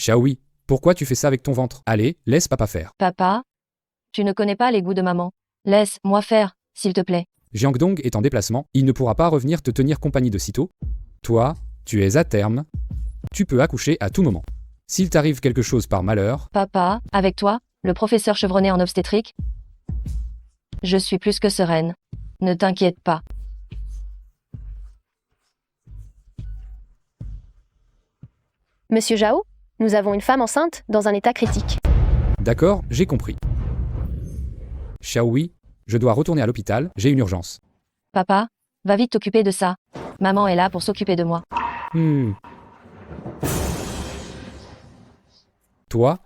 Xiaohui, pourquoi tu fais ça avec ton ventre? Allez, laisse papa faire. Papa, tu ne connais pas les goûts de maman. Laisse-moi faire, s'il te plaît. Jiangdong est en déplacement, il ne pourra pas revenir te tenir compagnie de sitôt. Toi, tu es à terme. Tu peux accoucher à tout moment. S'il t'arrive quelque chose par malheur, Papa, avec toi, le professeur chevronné en obstétrique, je suis plus que sereine. Ne t'inquiète pas. Monsieur Zhao, nous avons une femme enceinte dans un état critique. d'accord, j'ai compris. Xiaohui, je dois retourner à l'hôpital, j'ai une urgence. Papa, va vite t'occuper de ça. Maman est là pour s'occuper de moi. Toi,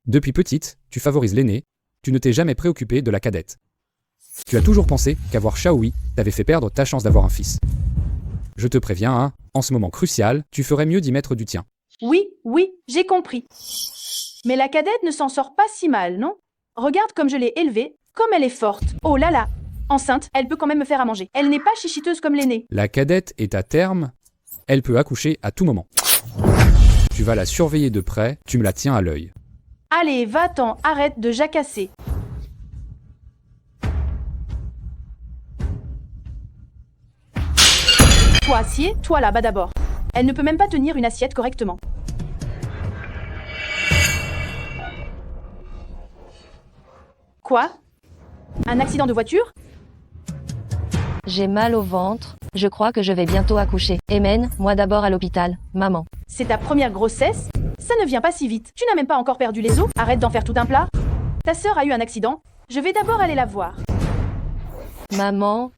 depuis petite, tu favorises l'aîné, tu ne t'es jamais préoccupé de la cadette. Tu as toujours pensé qu'avoir Xiaohui t'avait fait perdre ta chance d'avoir un fils. Je te préviens, hein, en ce moment crucial, tu ferais mieux d'y mettre du tien. Oui, j'ai compris. Mais la cadette ne s'en sort pas si mal, non? Regarde comme je l'ai élevée, comme elle est forte. Oh là là! Enceinte, elle peut quand même me faire à manger. Elle n'est pas chichiteuse comme l'aînée. La cadette est à terme, elle peut accoucher à tout moment. Tu vas la surveiller de près, tu me la tiens à l'œil. Allez, va-t'en, arrête de jacasser. Toi, assieds, toi là-bas d'abord. Elle ne peut même pas tenir une assiette correctement. Quoi? Un accident de voiture? J'ai mal au ventre. Je crois que je vais bientôt accoucher. Emmène-moi d'abord à l'hôpital, maman. C'est ta première grossesse? Ça ne vient pas si vite. Tu n'as même pas encore perdu les os? Arrête d'en faire tout un plat. Ta sœur a eu un accident. Je vais d'abord aller la voir. Maman,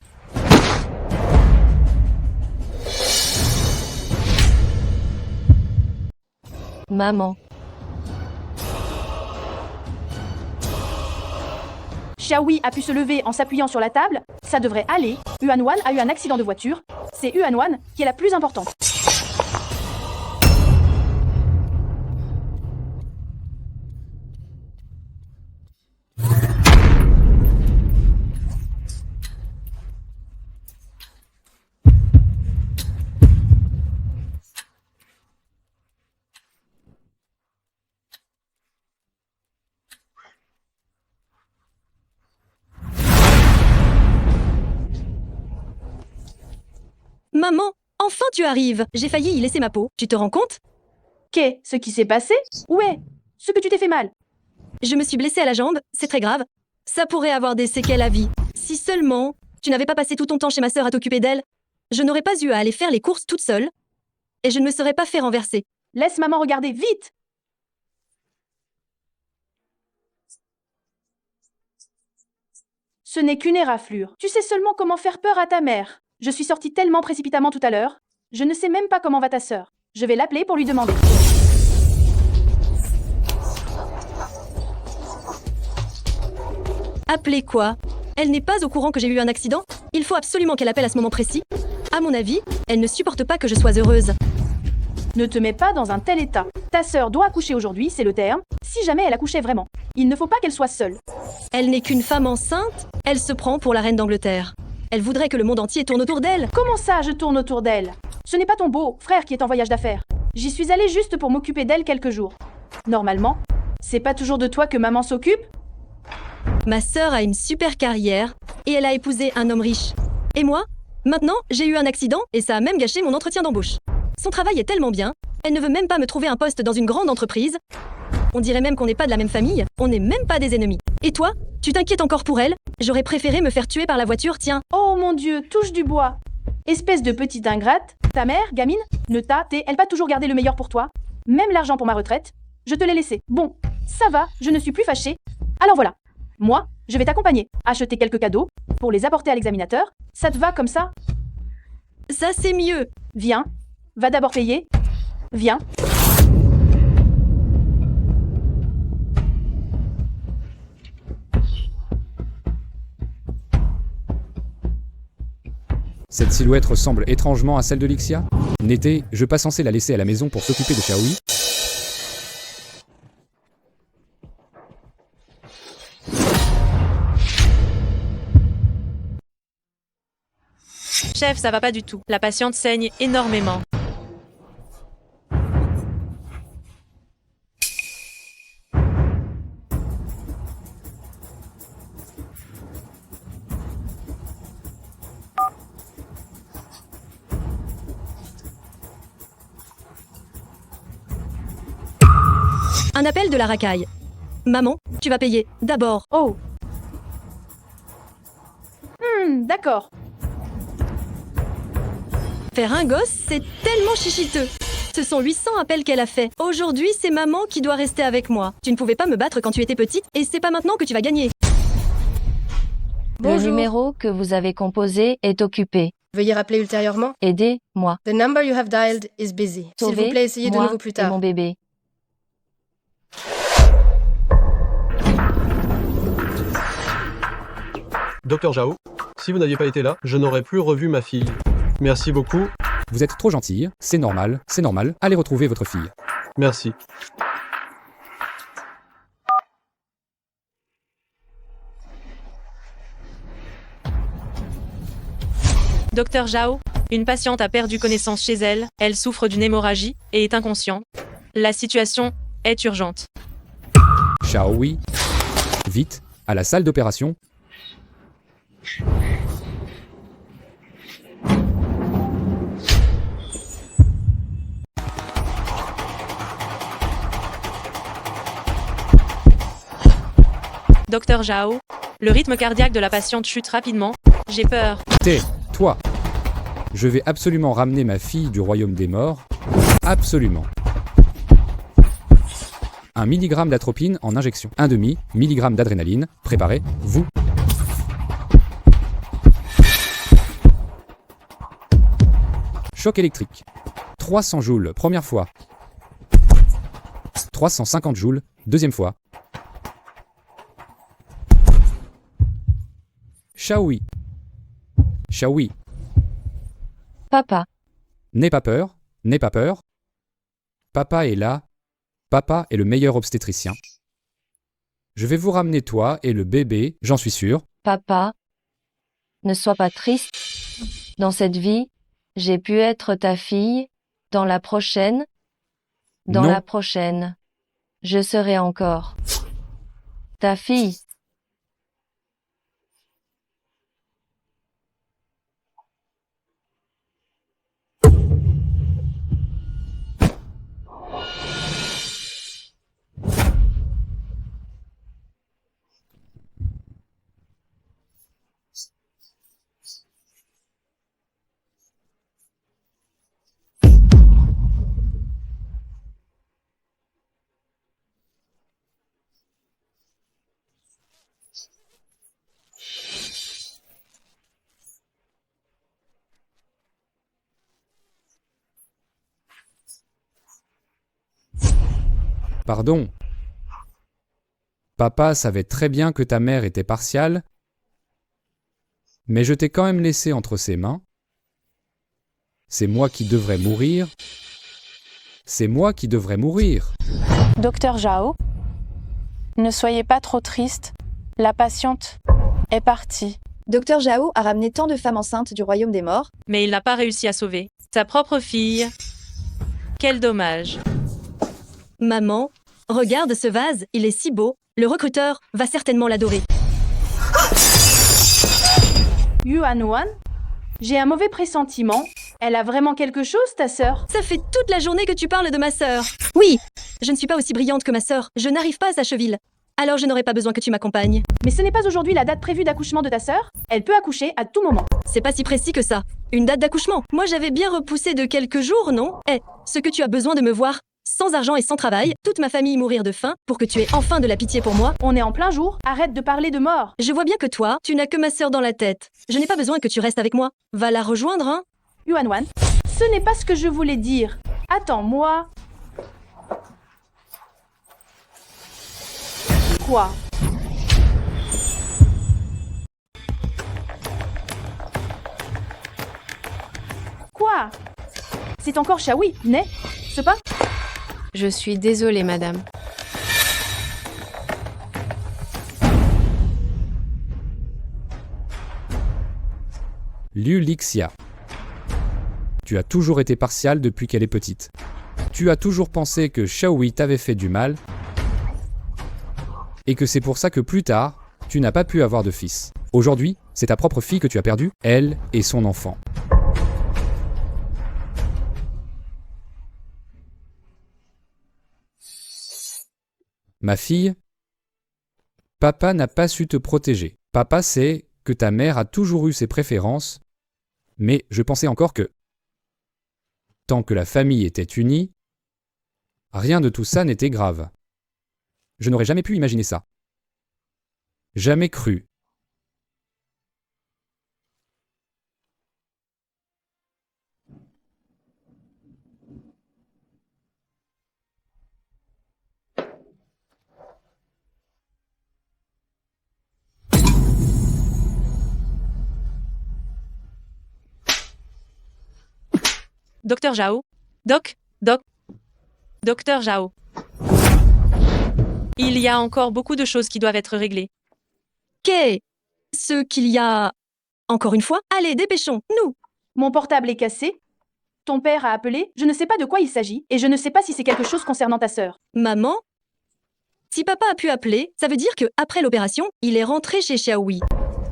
maman, Xiaohui a pu se lever en s'appuyant sur la table. Ça devrait aller. Yuanwan a eu un accident de voiture. C'est Yuanwan qui est la plus importante. Maman, enfin tu arrives. J'ai failli y laisser ma peau. Tu te rends compte? Qu'est ce qui s'est passé? Où est ce que tu t'es fait mal? Je me suis blessée à la jambe, c'est très grave. Ça pourrait avoir des séquelles à vie. Si seulement tu n'avais pas passé tout ton temps chez ma sœur à t'occuper d'elle, je n'aurais pas eu à aller faire les courses toute seule. Et je ne me serais pas fait renverser. Laisse maman regarder, vite! Ce n'est qu'une éraflure. Tu sais seulement comment faire peur à ta mère. Je suis sortie tellement précipitamment tout à l'heure. Je ne sais même pas comment va ta sœur. Je vais l'appeler pour lui demander. Appeler quoi? Elle n'est pas au courant que j'ai eu un accident? Il faut absolument qu'elle appelle à ce moment précis. À mon avis, elle ne supporte pas que je sois heureuse. Ne te mets pas dans un tel état. Ta sœur doit accoucher aujourd'hui, c'est le terme. Si jamais elle accouchait vraiment. Il ne faut pas qu'elle soit seule. Elle n'est qu'une femme enceinte. Elle se prend pour la reine d'Angleterre. Elle voudrait que le monde entier tourne autour d'elle. Comment ça, je tourne autour d'elle? Ce n'est pas ton beau frère qui est en voyage d'affaires. J'y suis allée juste pour m'occuper d'elle quelques jours. Normalement, c'est pas toujours de toi que maman s'occupe? Ma sœur a une super carrière et elle a épousé un homme riche. Et moi? Maintenant, j'ai eu un accident et ça a même gâché mon entretien d'embauche. Son travail est tellement bien, elle ne veut même pas me trouver un poste dans une grande entreprise. On dirait même qu'on n'est pas de la même famille, on n'est même pas des ennemis. Et toi? Tu t'inquiètes encore pour elle? J'aurais préféré me faire tuer par la voiture, tiens. Oh mon Dieu, touche du bois. Espèce de petite ingrate. Ta mère, gamine, elle pas toujours gardé le meilleur pour toi? Même l'argent pour ma retraite? Je te l'ai laissé. Bon, ça va, je ne suis plus fâchée. Alors voilà. Moi, je vais t'accompagner. Acheter quelques cadeaux pour les apporter à l'examinateur. Ça te va comme ça? Ça, c'est mieux. Viens. Va d'abord payer. Viens. Cette silhouette ressemble étrangement à celle de Lixia. N'étais-je pas censé la laisser à la maison pour s'occuper de Xiaohui? Chef, ça va pas du tout. La patiente saigne énormément. Un appel de la racaille. Maman, tu vas payer. D'abord. Oh. D'accord. Faire un gosse, c'est tellement chichiteux. Ce sont 800 appels qu'elle a fait. Aujourd'hui, c'est maman qui doit rester avec moi. Tu ne pouvais pas me battre quand tu étais petite et c'est pas maintenant que tu vas gagner. Le Bonjour. numéro que vous avez composé est occupé. Veuillez rappeler ultérieurement. Aidez-moi. The number you have dialed is busy. S'il vous plaît, essayez de Sauvez-moi nouveau plus et tard. mon bébé. Docteur Zhao, si vous n'aviez pas été là, je n'aurais plus revu ma fille. Merci beaucoup. Vous êtes trop gentille, c'est normal, allez retrouver votre fille. Merci. Docteur Zhao, une patiente a perdu connaissance chez elle, elle souffre d'une hémorragie et est inconsciente. La situation est urgente. Xiaohui. Vite, à la salle d'opération. Docteur Zhao, le rythme cardiaque de la patiente chute rapidement. J'ai peur. Tais-toi. Je vais absolument ramener ma fille du royaume des morts. Absolument. 1 mg d'atropine en injection. 1,5 mg d'adrénaline. Préparez, vous. Choc électrique. 300 joules, première fois. 350 joules, deuxième fois. Xiaohui. Xiaohui. Papa. N'aie pas peur, n'aie pas peur. Papa est là. Papa est le meilleur obstétricien. Je vais vous ramener toi et le bébé, j'en suis sûr. Papa. Ne sois pas triste. Dans cette vie, j'ai pu être ta fille. Dans la prochaine. Dans Non. la prochaine. Je serai encore ta fille. Pardon. Papa savait très bien que ta mère était partiale, mais je t'ai quand même laissé entre ses mains. C'est moi qui devrais mourir. C'est moi qui devrais mourir. Docteur Zhao, ne soyez pas trop triste. La patiente est partie. Docteur Zhao a ramené tant de femmes enceintes du royaume des morts. Mais il n'a pas réussi à sauver sa propre fille. Quel dommage. Maman, regarde ce vase, il est si beau. Le recruteur va certainement l'adorer. Yuan Wan, j'ai un mauvais pressentiment. Elle a vraiment quelque chose, ta sœur? Ça fait toute la journée que tu parles de ma sœur. Oui, je ne suis pas aussi brillante que ma sœur. Je n'arrive pas à Sacheville. Alors je n'aurai pas besoin que tu m'accompagnes. Mais ce n'est pas aujourd'hui la date prévue d'accouchement de ta sœur? Elle peut accoucher à tout moment. C'est pas si précis que ça. Une date d'accouchement. Moi j'avais bien repoussé de quelques jours, non? Ce que tu as besoin de me voir, sans argent et sans travail, toute ma famille mourir de faim, pour que tu aies enfin de la pitié pour moi. On est en plein jour, arrête de parler de mort. Je vois bien que toi, tu n'as que ma sœur dans la tête. Je n'ai pas besoin que tu restes avec moi. Va la rejoindre, hein? Yuan Wan, ce n'est pas ce que je voulais dire. Attends-moi. Quoi? Quoi? C'est encore Xiaohui, n'est-ce pas? Je suis désolée, madame. Liu Lixia. Tu as toujours été partiale depuis qu'elle est petite. Tu as toujours pensé que Xiaohui t'avait fait du mal et que c'est pour ça que plus tard, tu n'as pas pu avoir de fils. Aujourd'hui, c'est ta propre fille que tu as perdue, elle et son enfant. Ma fille, papa n'a pas su te protéger. Papa sait que ta mère a toujours eu ses préférences, mais je pensais encore que, tant que la famille était unie, rien de tout ça n'était grave. Je n'aurais jamais pu imaginer ça. Jamais cru. Docteur Zhao. Docteur Zhao. Il y a encore beaucoup de choses qui doivent être réglées. Qu'est-ce qu'il y a? Encore une fois? Allez, dépêchons-nous! Mon portable est cassé. Ton père a appelé, je ne sais pas de quoi il s'agit, et je ne sais pas si c'est quelque chose concernant ta sœur. Maman? Si papa a pu appeler, ça veut dire que après l'opération, il est rentré chez Xiaohui.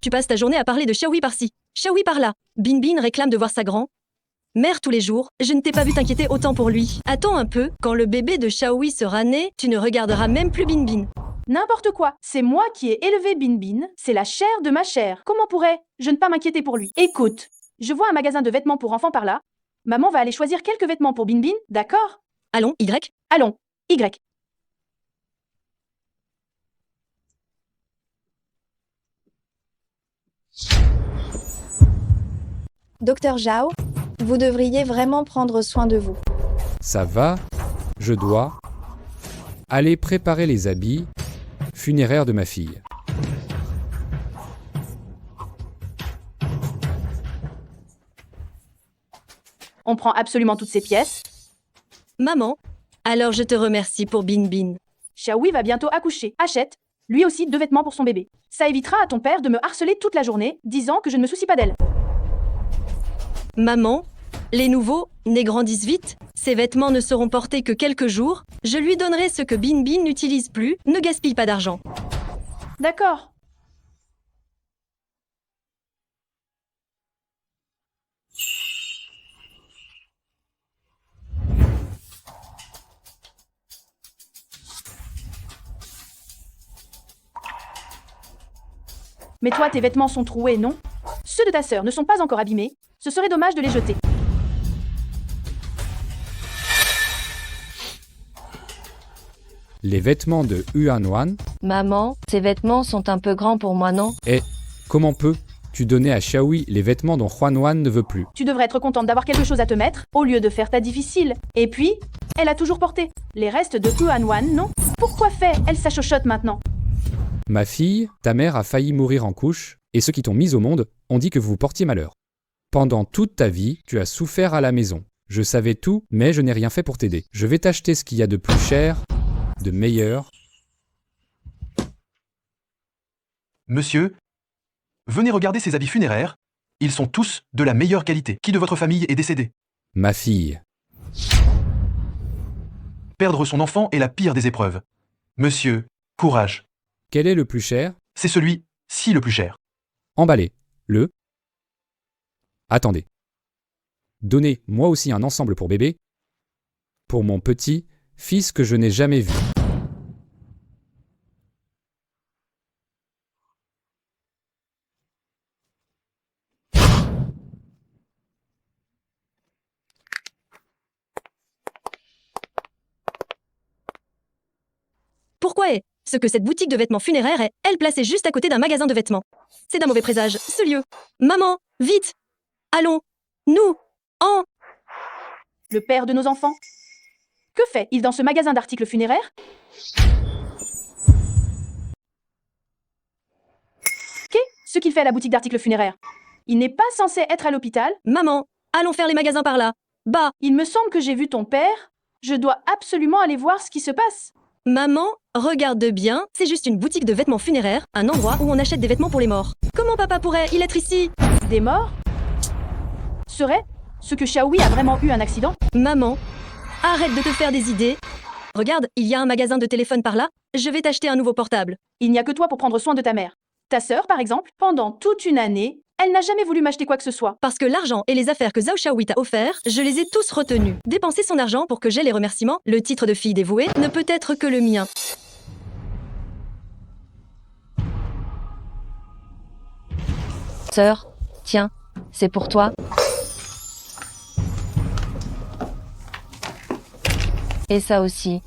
Tu passes ta journée à parler de Xiaohui par-ci, Xiaohui par-là. Binbin réclame de voir sa grand-mère tous les jours. Je ne t'ai pas vu t'inquiéter autant pour lui. Attends un peu, quand le bébé de Xiaohui sera né, tu ne regarderas même plus Binbin. N'importe quoi. C'est moi qui ai élevé Binbin. C'est la chair de ma chair. Comment pourrais-je ne pas m'inquiéter pour lui? Écoute, je vois un magasin de vêtements pour enfants par là. Maman va aller choisir quelques vêtements pour Binbin, d'accord? Allons, Y. Allons, Y. Docteur Zhao, vous devriez vraiment prendre soin de vous. Ça va, je dois aller préparer les habits funéraires de ma fille. On prend absolument toutes ces pièces. Maman, alors je te remercie pour Binbin. Xiaohui va bientôt accoucher. Achète, lui aussi, 2 vêtements pour son bébé. Ça évitera à ton père de me harceler toute la journée, disant que je ne me soucie pas d'elle. Maman, les nouveaux-nés grandissent vite. Ces vêtements ne seront portés que quelques jours. Je lui donnerai ce que Binbin n'utilise plus. Ne gaspille pas d'argent. D'accord. Mais toi, tes vêtements sont troués, non? Ceux de ta sœur ne sont pas encore abîmés. Ce serait dommage de les jeter. Les vêtements de Yuanwan. Maman, ces vêtements sont un peu grands pour moi, non? Et comment peux-tu donner à Xiaohui les vêtements dont Huanwan ne veut plus? Tu devrais être contente d'avoir quelque chose à te mettre, au lieu de faire ta difficile. Et puis, elle a toujours porté les restes de Yuanwan, non? Pourquoi elle s'achochote maintenant? Ma fille, ta mère a failli mourir en couche, et ceux qui t'ont mise au monde ont dit que vous portiez malheur. Pendant toute ta vie, tu as souffert à la maison. Je savais tout, mais je n'ai rien fait pour t'aider. Je vais t'acheter ce qu'il y a de plus cher, de meilleur. Monsieur, venez regarder ces habits funéraires. Ils sont tous de la meilleure qualité. Qui de votre famille est décédé? Ma fille. Perdre son enfant est la pire des épreuves. Monsieur, courage. Quel est le plus cher? C'est celui-ci le plus cher. Emballez. Le. Attendez. Donnez moi aussi un ensemble pour bébé. Pour mon petit fils que je n'ai jamais vu. Pourquoi est-ce que cette boutique de vêtements funéraires est, elle, placée juste à côté d'un magasin de vêtements? C'est d'un mauvais présage, ce lieu. Maman, vite! Allons, nous, en... Le père de nos enfants? Que fait-il dans ce magasin d'articles funéraires? Qu'est-ce qu'il fait à la boutique d'articles funéraires? Il n'est pas censé être à l'hôpital? Maman, allons faire les magasins par là. Bah, il me semble que j'ai vu ton père. Je dois absolument aller voir ce qui se passe. Maman, regarde bien, c'est juste une boutique de vêtements funéraires, un endroit où on achète des vêtements pour les morts. Comment papa pourrait-il être ici? Des morts? Serait-ce que Xiaohui a vraiment eu un accident? Maman, arrête de te faire des idées. Regarde, il y a un magasin de téléphone par là. Je vais t'acheter un nouveau portable. Il n'y a que toi pour prendre soin de ta mère. Ta sœur, par exemple, pendant toute une année, elle n'a jamais voulu m'acheter quoi que ce soit. Parce que l'argent et les affaires que Zhao Xiaohui t'a offert, je les ai tous retenus. Dépenser son argent pour que j'aie les remerciements, le titre de fille dévouée, ne peut être que le mien. Sœur, tiens, c'est pour toi. Et ça aussi.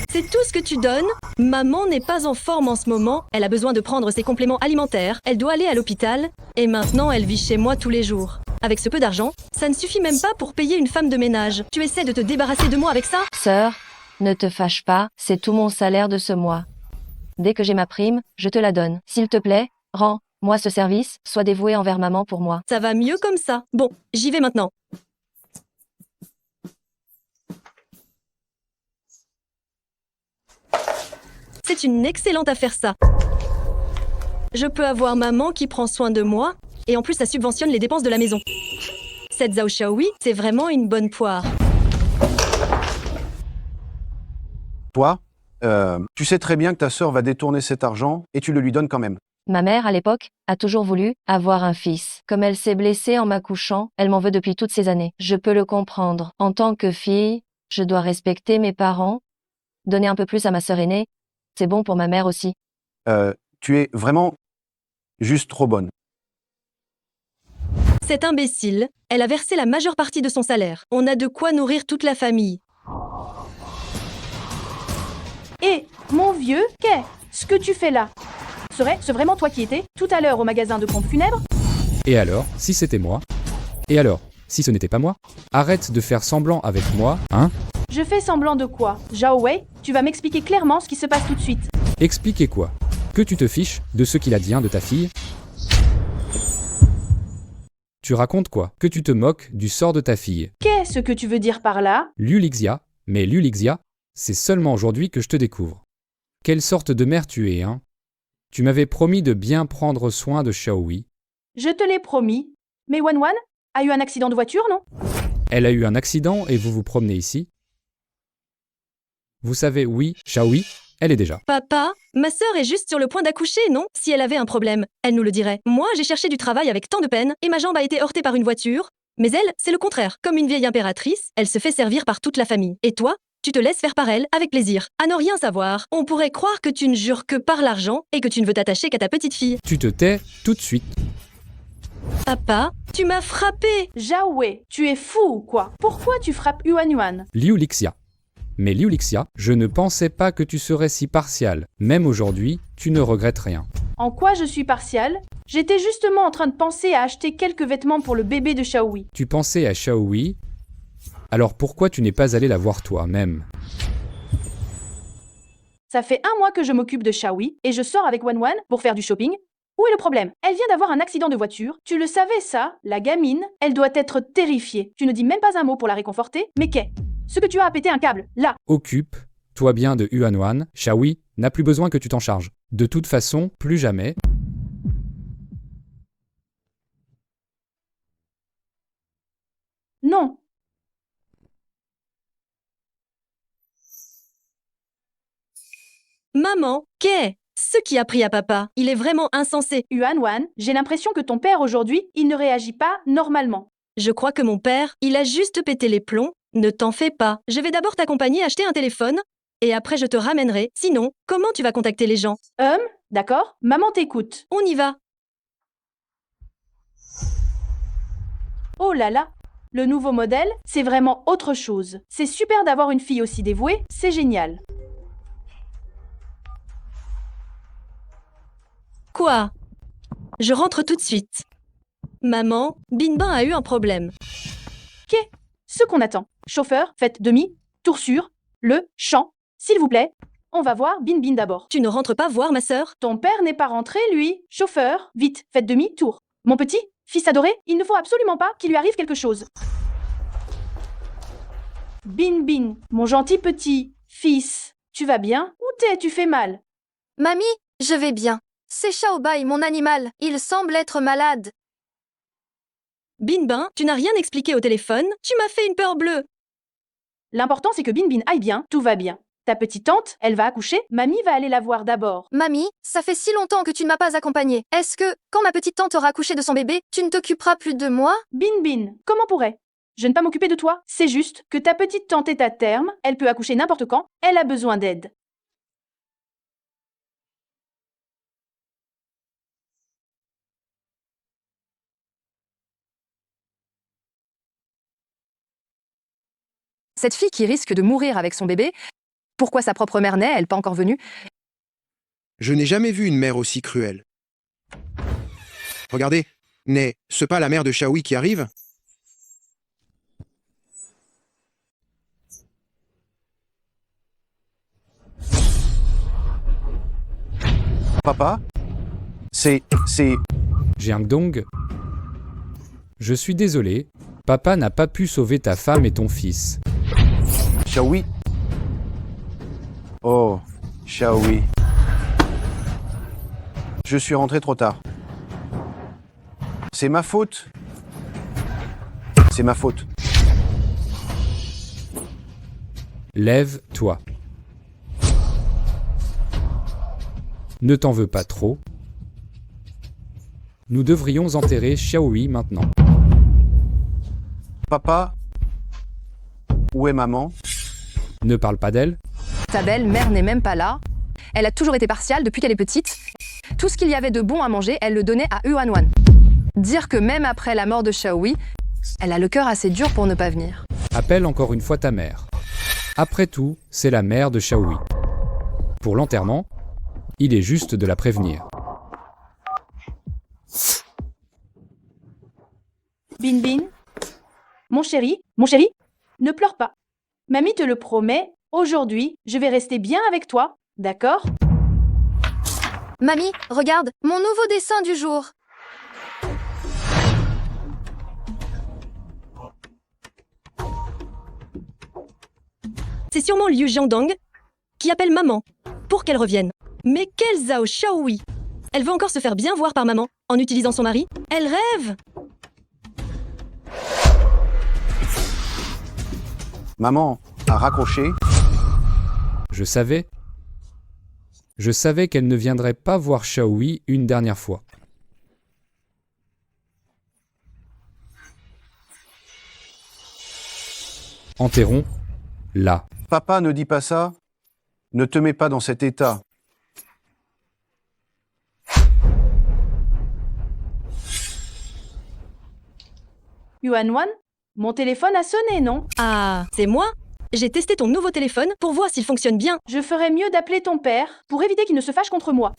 C'est tout ce que tu donnes? Maman n'est pas en forme en ce moment, elle a besoin de prendre ses compléments alimentaires, elle doit aller à l'hôpital, et maintenant elle vit chez moi tous les jours. Avec ce peu d'argent, ça ne suffit même pas pour payer une femme de ménage. Tu essaies de te débarrasser de moi avec ça? Sœur, ne te fâche pas, c'est tout mon salaire de ce mois. Dès que j'ai ma prime, je te la donne. S'il te plaît, rends-moi ce service, sois dévoué envers maman pour moi. Ça va mieux comme ça. Bon, j'y vais maintenant. C'est une excellente affaire ça. Je peux avoir maman qui prend soin de moi, et en plus ça subventionne les dépenses de la maison. Cette Zhao Xiaohui, c'est vraiment une bonne poire. Toi, tu sais très bien que ta sœur va détourner cet argent et tu le lui donnes quand même. Ma mère, à l'époque, a toujours voulu avoir un fils. Comme elle s'est blessée en m'accouchant, elle m'en veut depuis toutes ces années. Je peux le comprendre. En tant que fille, je dois respecter mes parents, donner un peu plus à ma sœur aînée. C'est bon pour ma mère aussi. Tu es vraiment juste trop bonne. Cette imbécile, elle a versé la majeure partie de son salaire. On a de quoi nourrir toute la famille. Et, mon vieux, qu'est-ce que tu fais là? Serait-ce vraiment toi qui étais tout à l'heure au magasin de pompes funèbres? Et alors, si c'était moi? Et alors, si ce n'était pas moi? Arrête de faire semblant avec moi, hein? Je fais semblant de quoi? Zhao Wei, tu vas m'expliquer clairement ce qui se passe tout de suite. Expliquer quoi? Que tu te fiches de ce qu'il a dit de ta fille? Tu racontes quoi? Que tu te moques du sort de ta fille? Qu'est-ce que tu veux dire par là? Lulixia, mais Lulixia, c'est seulement aujourd'hui que je te découvre. Quelle sorte de mère tu es, hein? Tu m'avais promis de bien prendre soin de Xiaohui. Je te l'ai promis. Mais Wanwan a eu un accident de voiture, non? Elle a eu un accident et vous vous promenez ici? Vous savez, oui, Xiaohui, elle est déjà. Papa, ma sœur est juste sur le point d'accoucher, non? Si elle avait un problème, elle nous le dirait. Moi, j'ai cherché du travail avec tant de peine, et ma jambe a été heurtée par une voiture. Mais elle, c'est le contraire. Comme une vieille impératrice, elle se fait servir par toute la famille. Et toi, tu te laisses faire par elle, avec plaisir. À ne rien savoir, on pourrait croire que tu ne jures que par l'argent, et que tu ne veux t'attacher qu'à ta petite fille. Tu te tais tout de suite. Papa, tu m'as frappé! Zhao Wei, tu es fou ou quoi? Pourquoi tu frappes Yuan? Liulixia. Mais Liulixia, je ne pensais pas que tu serais si partial. Même aujourd'hui, tu ne regrettes rien. En quoi je suis partial? J'étais justement en train de penser à acheter quelques vêtements pour le bébé de Xiaohui. Tu pensais à Xiaohui? Alors pourquoi tu n'es pas allé la voir toi-même? Ça fait 1 mois que je m'occupe de Xiaohui et je sors avec Wanwan pour faire du shopping. Où est le problème? Elle vient d'avoir un accident de voiture. Tu le savais ça? La gamine, elle doit être terrifiée. Tu ne dis même pas un mot pour la réconforter. Mais ce que tu as à péter un câble, là. Occupe-toi bien de Yuanwan. Xiaohui n'a plus besoin que tu t'en charges. De toute façon, plus jamais. Non. Maman, ce qui a pris à papa? Il est vraiment insensé. Yuan, j'ai l'impression que ton père aujourd'hui, il ne réagit pas normalement. Je crois que mon père, il a juste pété les plombs. Ne t'en fais pas. Je vais d'abord t'accompagner acheter un téléphone, et après je te ramènerai. Sinon, comment tu vas contacter les gens? D'accord, maman t'écoute. On y va. Oh là là, le nouveau modèle, c'est vraiment autre chose. C'est super d'avoir une fille aussi dévouée, c'est génial. Quoi? Je rentre tout de suite. Maman, Binbin a eu un problème. Ce qu'on attend. Chauffeur, faites demi-tour sur le champ, s'il vous plaît. On va voir Bin d'abord. Tu ne rentres pas voir ma sœur? Ton père n'est pas rentré, lui. Chauffeur, vite, faites demi-tour. Mon petit, fils adoré, il ne faut absolument pas qu'il lui arrive quelque chose. Bin, mon gentil petit fils, tu vas bien? Où t'es? Tu fais mal? Mamie, je vais bien. C'est Xiaobai, mon animal. Il semble être malade. Binbin, tu n'as rien expliqué au téléphone? Tu m'as fait une peur bleue. L'important c'est que Bin aille bien, tout va bien. Ta petite tante, elle va accoucher, mamie va aller la voir d'abord. Mamie, ça fait si longtemps que tu ne m'as pas accompagnée. Est-ce que, quand ma petite tante aura accouché de son bébé, tu ne t'occuperas plus de moi? Bin, comment pourrais je ne pas m'occuper de toi? C'est juste que ta petite tante est à terme, elle peut accoucher n'importe quand, elle a besoin d'aide. Cette fille qui risque de mourir avec son bébé, pourquoi sa propre mère n'est-elle pas encore venue? Je n'ai jamais vu une mère aussi cruelle. Regardez, n'est-ce pas la mère de Shaoui qui arrive? Papa? C'est... Jiang Dong. Je suis désolé, papa n'a pas pu sauver ta femme et ton fils. Shaoui? Oh, Shaoui. Je suis rentré trop tard. C'est ma faute. C'est ma faute. Lève-toi. Ne t'en veux pas trop. Nous devrions enterrer Shaoui maintenant. Papa? Où est maman? Ne parle pas d'elle. Ta belle-mère n'est même pas là. Elle a toujours été partiale depuis qu'elle est petite. Tout ce qu'il y avait de bon à manger, elle le donnait à Yuanwan. Dire que même après la mort de Shaoui, elle a le cœur assez dur pour ne pas venir. Appelle encore une fois ta mère. Après tout, c'est la mère de Shaoui. Pour l'enterrement, il est juste de la prévenir. Bin Bin, mon chéri, ne pleure pas. Mamie te le promet, aujourd'hui, je vais rester bien avec toi, d'accord? Mamie, regarde, mon nouveau dessin du jour. C'est sûrement Liu Jiangdong qui appelle maman pour qu'elle revienne. Mais quelle Zhao Shaoui! Elle veut encore se faire bien voir par maman en utilisant son mari? Elle rêve! Maman a raccroché. Je savais qu'elle ne viendrait pas voir Shaoui une dernière fois. Enterrons là. Papa, ne dis pas ça. Ne te mets pas dans cet état. Yuanwan, mon téléphone a sonné, non? Ah, c'est moi? J'ai testé ton nouveau téléphone pour voir s'il fonctionne bien. Je ferais mieux d'appeler ton père pour éviter qu'il ne se fâche contre moi.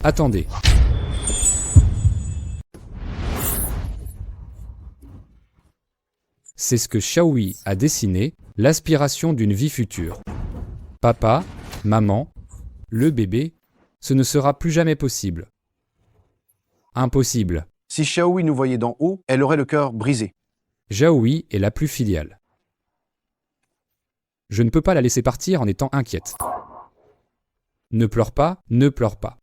Attendez. C'est ce que Shaoui a dessiné, l'aspiration d'une vie future. Papa, maman, le bébé, ce ne sera plus jamais possible. Impossible. Si Shaoui nous voyait d'en haut, elle aurait le cœur brisé. Shaoui est la plus filiale. Je ne peux pas la laisser partir en étant inquiète. Ne pleure pas, ne pleure pas.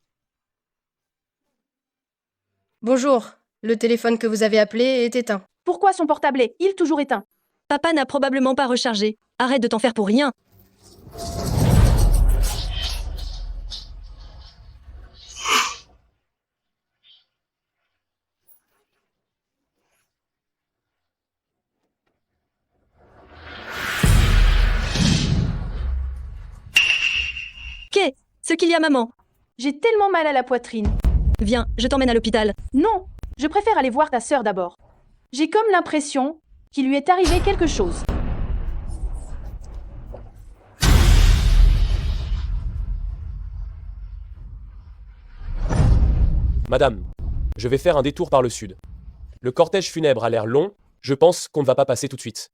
Bonjour, le téléphone que vous avez appelé est éteint. Pourquoi son portable est-il toujours éteint? Papa n'a probablement pas rechargé. Arrête de t'en faire pour rien. Ce qu'il y a, maman? J'ai tellement mal à la poitrine. Viens, je t'emmène à l'hôpital. Non, je préfère aller voir ta sœur d'abord. J'ai comme l'impression qu'il lui est arrivé quelque chose. Madame, je vais faire un détour par le sud. Le cortège funèbre a l'air long, je pense qu'on ne va pas passer tout de suite.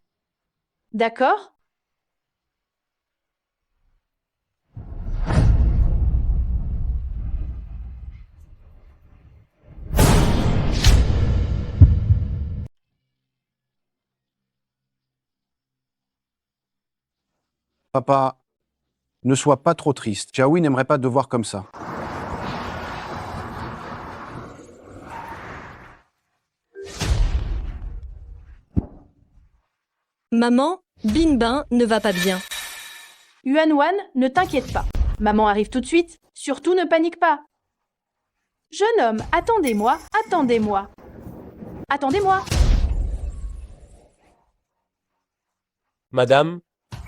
D'accord? Papa, ne sois pas trop triste. Shaoui n'aimerait pas te voir comme ça. Maman, Binbin ne va pas bien. Yuanwan, ne t'inquiète pas. Maman arrive tout de suite. Surtout ne panique pas. Jeune homme, attendez-moi, attendez-moi. Attendez-moi. Madame,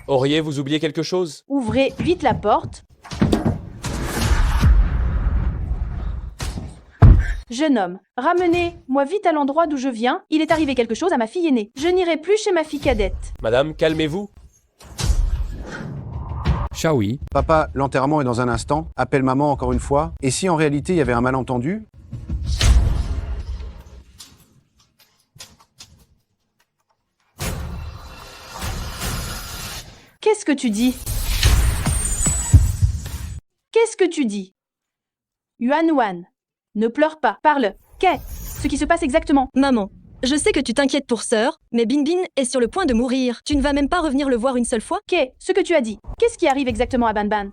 auriez-vous oublié quelque chose? Ouvrez vite la porte. Jeune homme, ramenez-moi vite à l'endroit d'où je viens. Il est arrivé quelque chose à ma fille aînée. Je n'irai plus chez ma fille cadette. Madame, calmez-vous. Shaohui, Papa, l'enterrement est dans un instant. Appelle maman encore une fois. Et si en réalité il y avait un malentendu? Qu'est-ce que tu dis? Qu'est-ce que tu dis? Yuan, ne pleure pas, parle. Qu'est-ce qui se passe exactement? Maman, je sais que tu t'inquiètes pour sœur, mais Binbin est sur le point de mourir. Tu ne vas même pas revenir le voir une seule fois? Ce que tu as dit. Qu'est-ce qui arrive exactement à Banban?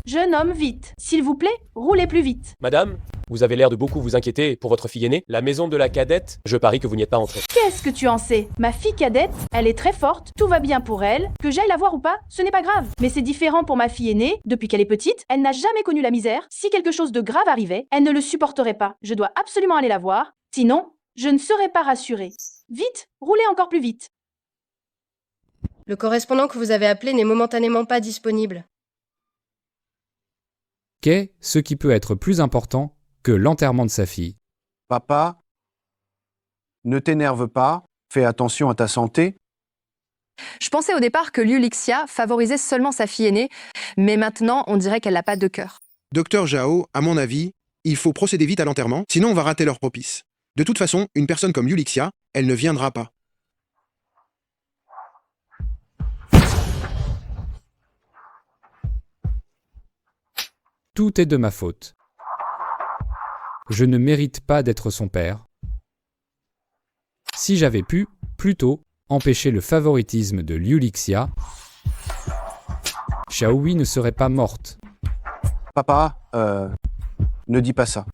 Jeune homme, vite. S'il vous plaît, roulez plus vite. Madame, vous avez l'air de beaucoup vous inquiéter pour votre fille aînée. La maison de la cadette, je parie que vous n'y êtes pas entrée. Qu'est-ce que tu en sais? Ma fille cadette, elle est très forte, tout va bien pour elle. Que j'aille la voir ou pas, ce n'est pas grave. Mais c'est différent pour ma fille aînée. Depuis qu'elle est petite, elle n'a jamais connu la misère. Si quelque chose de grave arrivait, elle ne le supporterait pas. Je dois absolument aller la voir. Sinon, je ne serai pas rassurée. Vite, roulez encore plus vite. Le correspondant que vous avez appelé n'est momentanément pas disponible. qu'est-ce qui peut être plus important que l'enterrement de sa fille? Papa, ne t'énerve pas. Fais attention à ta santé. Je pensais au départ que Liu Lixia favorisait seulement sa fille aînée, mais maintenant on dirait qu'elle n'a pas de cœur. Docteur Zhao, à mon avis, il faut procéder vite à l'enterrement, sinon on va rater l'heure propice. De toute façon, une personne comme Liu Lixia, elle ne viendra pas. Tout est de ma faute. Je ne mérite pas d'être son père. Si j'avais pu, plutôt, empêcher le favoritisme de Liu Lixia, Shaohui ne serait pas morte. Papa, ne dis pas ça.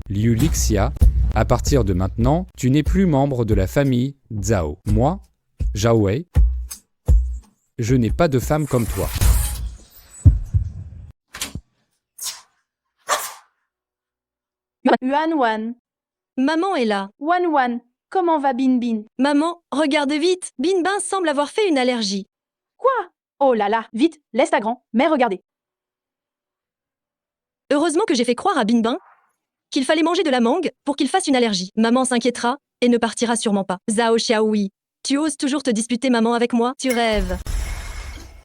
Liu Lixia, à partir de maintenant, tu n'es plus membre de la famille Zhao. Moi, Zhao Wei, je n'ai pas de femme comme toi. Yuan, Maman est là. Wan, comment va Binbin? Maman, regarde vite. Binbin semble avoir fait une allergie. Quoi? Oh là là, vite, laisse ta grand-mère regarder. Heureusement que j'ai fait croire à Binbin qu'il fallait manger de la mangue pour qu'il fasse une allergie. Maman s'inquiétera et ne partira sûrement pas. Zhao Xiaohui, tu oses toujours te disputer maman avec moi? Tu rêves.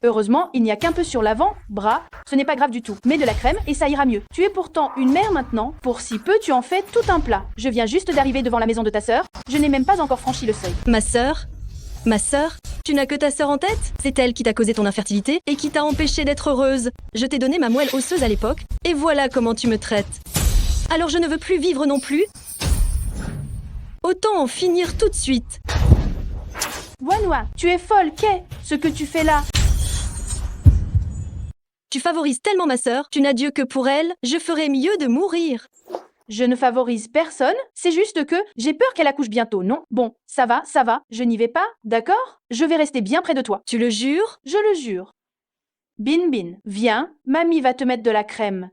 Heureusement, il n'y a qu'un peu sur l'avant-bras, ce n'est pas grave du tout. Mets de la crème et ça ira mieux. Tu es pourtant une mère maintenant, pour si peu tu en fais tout un plat. Je viens juste d'arriver devant la maison de ta sœur, je n'ai même pas encore franchi le seuil. Ma sœur? Ma sœur? Tu n'as que ta sœur en tête? C'est elle qui t'a causé ton infertilité et qui t'a empêché d'être heureuse. Je t'ai donné ma moelle osseuse à l'époque, et voilà comment tu me traites. Alors je ne veux plus vivre non plus? Autant en finir tout de suite. Wanwa, tu es folle, qu'est-ce que tu fais là? Tu favorises tellement ma sœur, tu n'as Dieu que pour elle, je ferais mieux de mourir. Je ne favorise personne, c'est juste que j'ai peur qu'elle accouche bientôt, non? Bon, ça va, je n'y vais pas, d'accord? Je vais rester bien près de toi. Tu le jures? Je le jure. Binbin, viens, mamie va te mettre de la crème.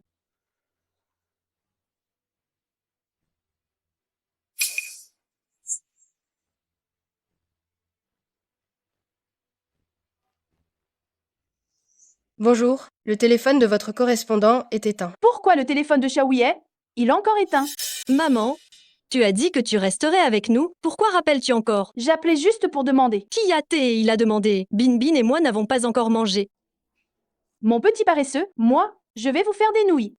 Bonjour, le téléphone de votre correspondant est éteint. Pourquoi le téléphone de Shaohui est? Il est encore éteint. Maman, tu as dit que tu resterais avec nous. Pourquoi rappelles-tu encore? J'appelais juste pour demander. Qui il a demandé? Binbin et moi n'avons pas encore mangé. Mon petit paresseux, moi, je vais vous faire des nouilles.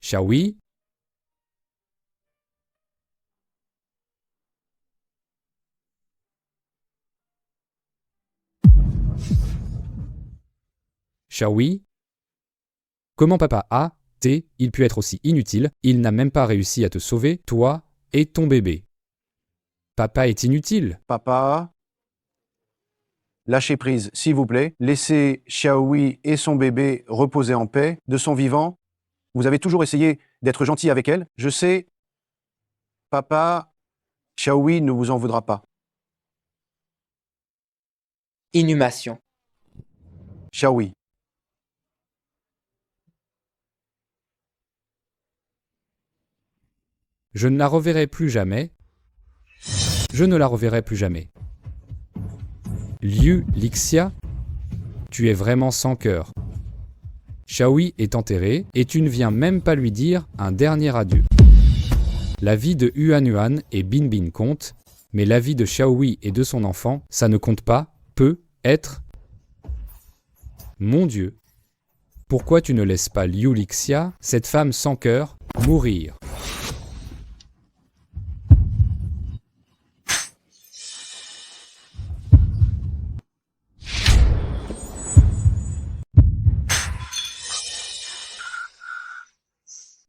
Shaohui, Shaohui, comment papa il pu être aussi inutile, il n'a même pas réussi à te sauver, toi et ton bébé. Papa est inutile. Papa, lâchez prise, s'il vous plaît. Laissez Xiaohui et son bébé reposer en paix. De son vivant, vous avez toujours essayé d'être gentil avec elle. Je sais, papa, Xiaohui ne vous en voudra pas. Inhumation. Xiaohui. Je ne la reverrai plus jamais. Je ne la reverrai plus jamais. Liu Lixia, tu es vraiment sans cœur. Xiaohui est enterré et tu ne viens même pas lui dire un dernier adieu. La vie de Yuan et Binbin compte, mais la vie de Xiaohui et de son enfant, ça ne compte pas, peut être. Mon Dieu, pourquoi tu ne laisses pas Liu Lixia, cette femme sans cœur, mourir?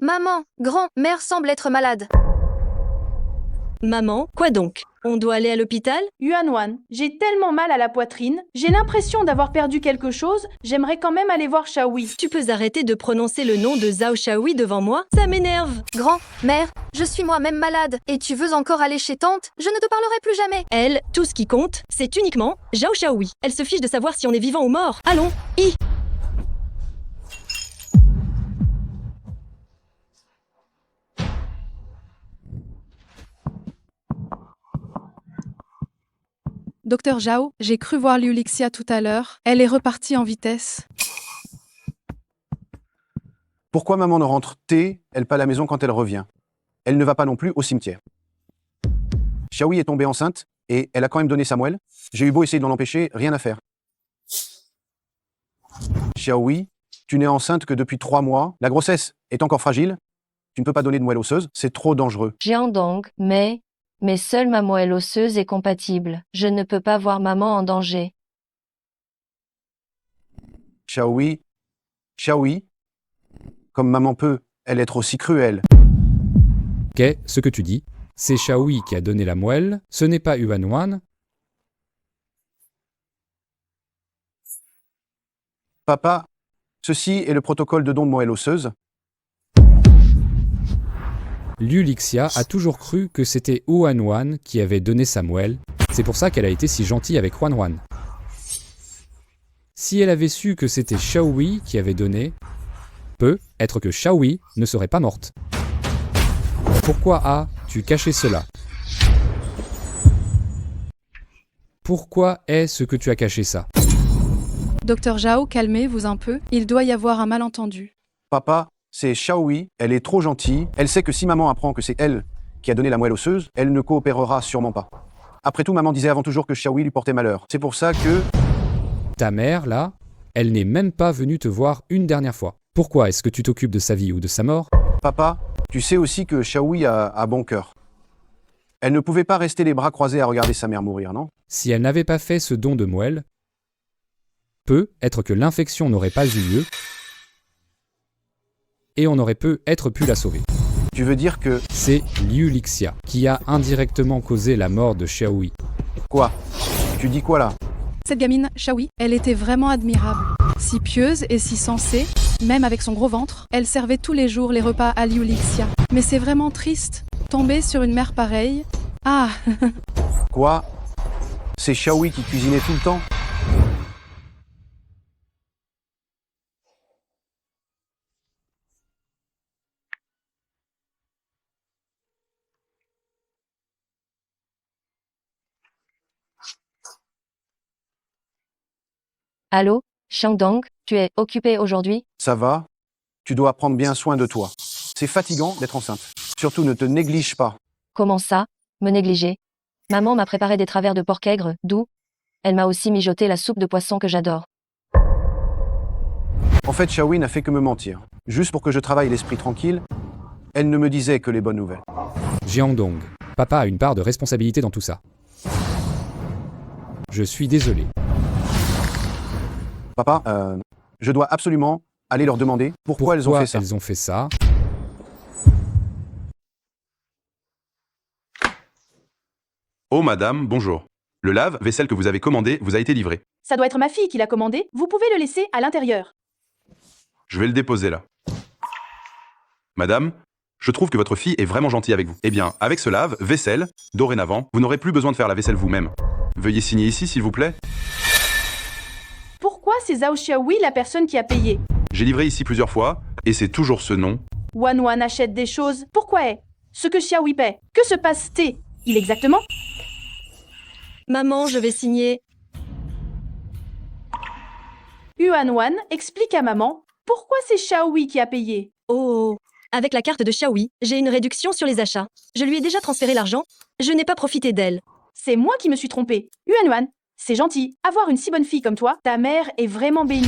Maman, grand-mère semble être malade. Maman, quoi donc? On doit aller à l'hôpital? Yuan, j'ai tellement mal à la poitrine, j'ai l'impression d'avoir perdu quelque chose, j'aimerais quand même aller voir Xiaohui. Tu peux arrêter de prononcer le nom de Zhao Xiaohui devant moi? Ça m'énerve. Grand-mère, je suis moi-même malade, et tu veux encore aller chez tante? Je ne te parlerai plus jamais. Elle, tout ce qui compte, c'est uniquement Zhao Xiaohui. Elle se fiche de savoir si on est vivant ou mort. Allons, Docteur Zhao, j'ai cru voir Liu Lixia tout à l'heure. Elle est repartie en vitesse. Pourquoi maman ne rentre-t-elle pas à la maison quand elle revient? Elle ne va pas non plus au cimetière. Xiaohui est tombée enceinte et elle a quand même donné sa moelle. J'ai eu beau essayer de l'en empêcher, rien à faire. Xiaohui, tu n'es enceinte que depuis 3 mois. La grossesse est encore fragile. Tu ne peux pas donner de moelle osseuse, c'est trop dangereux. Jiandong, mais seule ma moelle osseuse est compatible. Je ne peux pas voir maman en danger. Xiaohui, comme maman peut, elle être aussi cruelle. Qu'est ce que tu dis? C'est Xiaohui qui a donné la moelle, ce n'est pas Yuan. Papa, ceci est le protocole de don de moelle osseuse. Liu Lixia a toujours cru que c'était Yuan qui avait donné sa moelle, c'est pour ça qu'elle a été si gentille avec Yuan. Si elle avait su que c'était Xiaohui qui avait donné, peut être que Xiaohui ne serait pas morte. Pourquoi as-tu caché cela? Pourquoi est-ce que tu as caché ça? Docteur Zhao, calmez-vous un peu. Il doit y avoir un malentendu. Papa, c'est Xiaohui, elle est trop gentille. Elle sait que si maman apprend que c'est elle qui a donné la moelle osseuse, elle ne coopérera sûrement pas. Après tout, maman disait avant toujours que Xiaohui lui portait malheur. C'est pour ça que... Ta mère, là, elle n'est même pas venue te voir une dernière fois. Pourquoi est-ce que tu t'occupes de sa vie ou de sa mort? Papa, tu sais aussi que Xiaohui a bon cœur. Elle ne pouvait pas rester les bras croisés à regarder sa mère mourir, non? Si elle n'avait pas fait ce don de moelle, peut être que l'infection n'aurait pas eu lieu et on aurait peut-être pu la sauver. Tu veux dire que... C'est Liu Lixia qui a indirectement causé la mort de Xiaohui. Quoi? Tu dis quoi là? Cette gamine, Xiaohui, elle était vraiment admirable. Si pieuse et si sensée, même avec son gros ventre, elle servait tous les jours les repas à Liu Lixia. Mais c'est vraiment triste, tomber sur une mère pareille. Ah. Quoi? C'est Xiaohui qui cuisinait tout le temps? Allô, Xiangdong, tu es occupé aujourd'hui? Ça va? Tu dois prendre bien soin de toi. C'est fatigant d'être enceinte. Surtout ne te néglige pas. Comment ça, me négliger? Maman m'a préparé des travers de porc aigre, d'où? Elle m'a aussi mijoté la soupe de poisson que j'adore. En fait, Xiaohui n'a fait que me mentir. Juste pour que je travaille l'esprit tranquille, elle ne me disait que les bonnes nouvelles. Jiandong, papa a une part de responsabilité dans tout ça. Je suis désolé. Papa, je dois absolument aller leur demander pourquoi elles ont fait ça. Elles ont fait ça? Oh madame, bonjour. Le lave-vaisselle que vous avez commandé vous a été livré. Ça doit être ma fille qui l'a commandé, vous pouvez le laisser à l'intérieur. Je vais le déposer là. Madame, je trouve que votre fille est vraiment gentille avec vous. Eh bien, avec ce lave-vaisselle, dorénavant, vous n'aurez plus besoin de faire la vaisselle vous-même. Veuillez signer ici, s'il vous plaît. Pourquoi c'est Zhao Xiaohui la personne qui a payé? J'ai livré ici plusieurs fois, et c'est toujours ce nom. Yuan achète des choses, pourquoi est ce que Xiaohui paie? Que se passe-t-il exactement? Maman, je vais signer. Yuan, explique à maman, pourquoi c'est Xiaohui qui a payé? Oh, avec la carte de Xiaohui, j'ai une réduction sur les achats. Je lui ai déjà transféré l'argent, je n'ai pas profité d'elle. C'est moi qui me suis trompée. Yuan, c'est gentil. Avoir une si bonne fille comme toi, ta mère est vraiment bénie.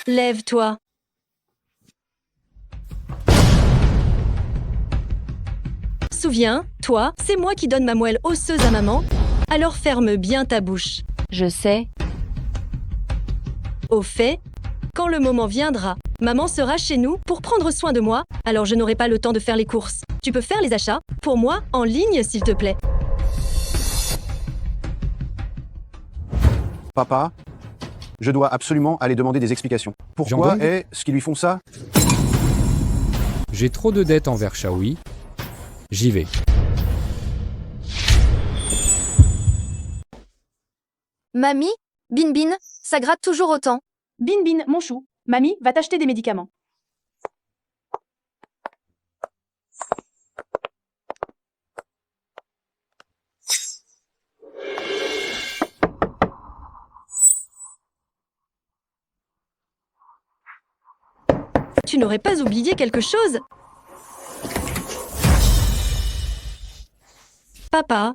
Lève-toi. Souviens, toi, c'est moi qui donne ma moelle osseuse à maman, alors ferme bien ta bouche. Je sais. Au fait, quand le moment viendra, maman sera chez nous pour prendre soin de moi, alors je n'aurai pas le temps de faire les courses. Tu peux faire les achats, pour moi, en ligne s'il te plaît. Papa, je dois absolument aller demander des explications. Pourquoi Jandong est-ce qu'ils lui font ça? J'ai trop de dettes envers Xiaohui. J'y vais. Mamie, Bin, ça gratte toujours autant. Bin, mon chou, mamie va t'acheter des médicaments. Tu n'aurais pas oublié quelque chose? Papa,